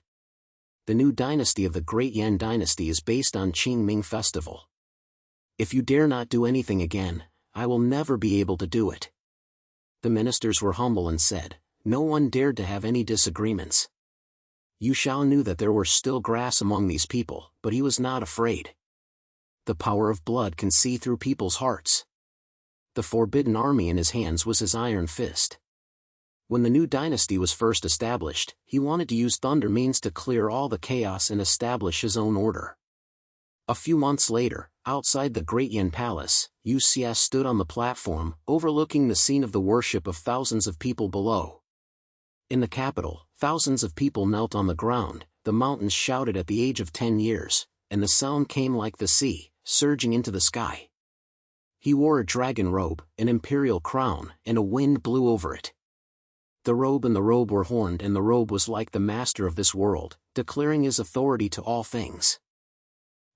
The new dynasty of the Great Yan Dynasty is based on Qingming festival. If you dare not do anything again, I will never be able to do it." The ministers were humble and said, no one dared to have any disagreements. Yuxuan knew that there were still grass among these people, but he was not afraid. The power of blood can see through people's hearts. The forbidden army in his hands was his iron fist. When the new dynasty was first established, he wanted to use thunder means to clear all the chaos and establish his own order. A few months later, outside the Great Yan Palace, Yuxuan stood on the platform, overlooking the scene of the worship of thousands of people below. In the capital, thousands of people knelt on the ground, the mountains shouted at the age of 10 years, and the sound came like the sea, surging into the sky. He wore a dragon robe, an imperial crown, and a wind blew over it. The robe and the robe were horned, and the robe was like the master of this world, declaring his authority to all things.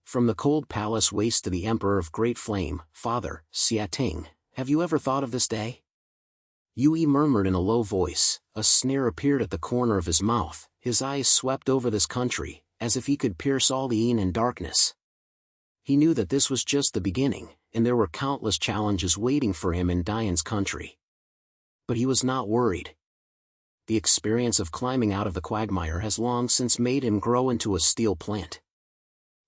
From the cold palace waste to the emperor of great flame, Father, Xiating, have you ever thought of this day? Yui murmured in a low voice. A sneer appeared at the corner of his mouth. His eyes swept over this country, as if he could pierce all the Yin and darkness. He knew that this was just the beginning, and there were countless challenges waiting for him in Dian's country. But he was not worried. The experience of climbing out of the quagmire has long since made him grow into a steel plant.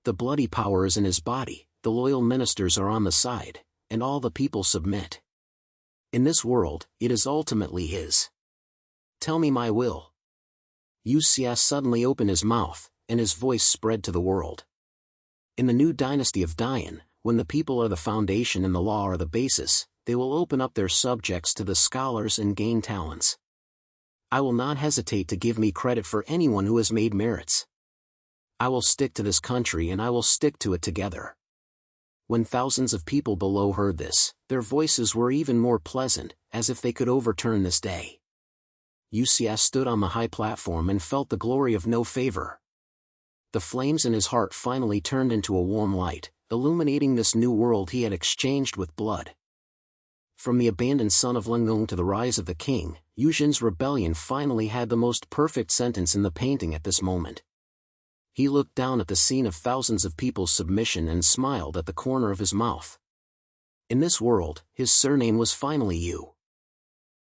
The bloody power is in his body, the loyal ministers are on the side, and all the people submit. In this world, it is ultimately his. Tell me my will. Yuxuan suddenly opened his mouth, and his voice spread to the world. In the new dynasty of Dian, when the people are the foundation and the law are the basis, they will open up their subjects to the scholars and gain talents. I will not hesitate to give me credit for anyone who has made merits. I will stick to this country and I will stick to it together. When thousands of people below heard this, their voices were even more pleasant, as if they could overturn this day. Yuxuan stood on the high platform and felt the glory of no favor. The flames in his heart finally turned into a warm light, illuminating this new world he had exchanged with blood. From the abandoned son of Lengung to the rise of the king, Yuzhin's rebellion finally had the most perfect sentence in the painting at this moment. He looked down at the scene of thousands of people's submission and smiled at the corner of his mouth. In this world, his surname was finally Yu.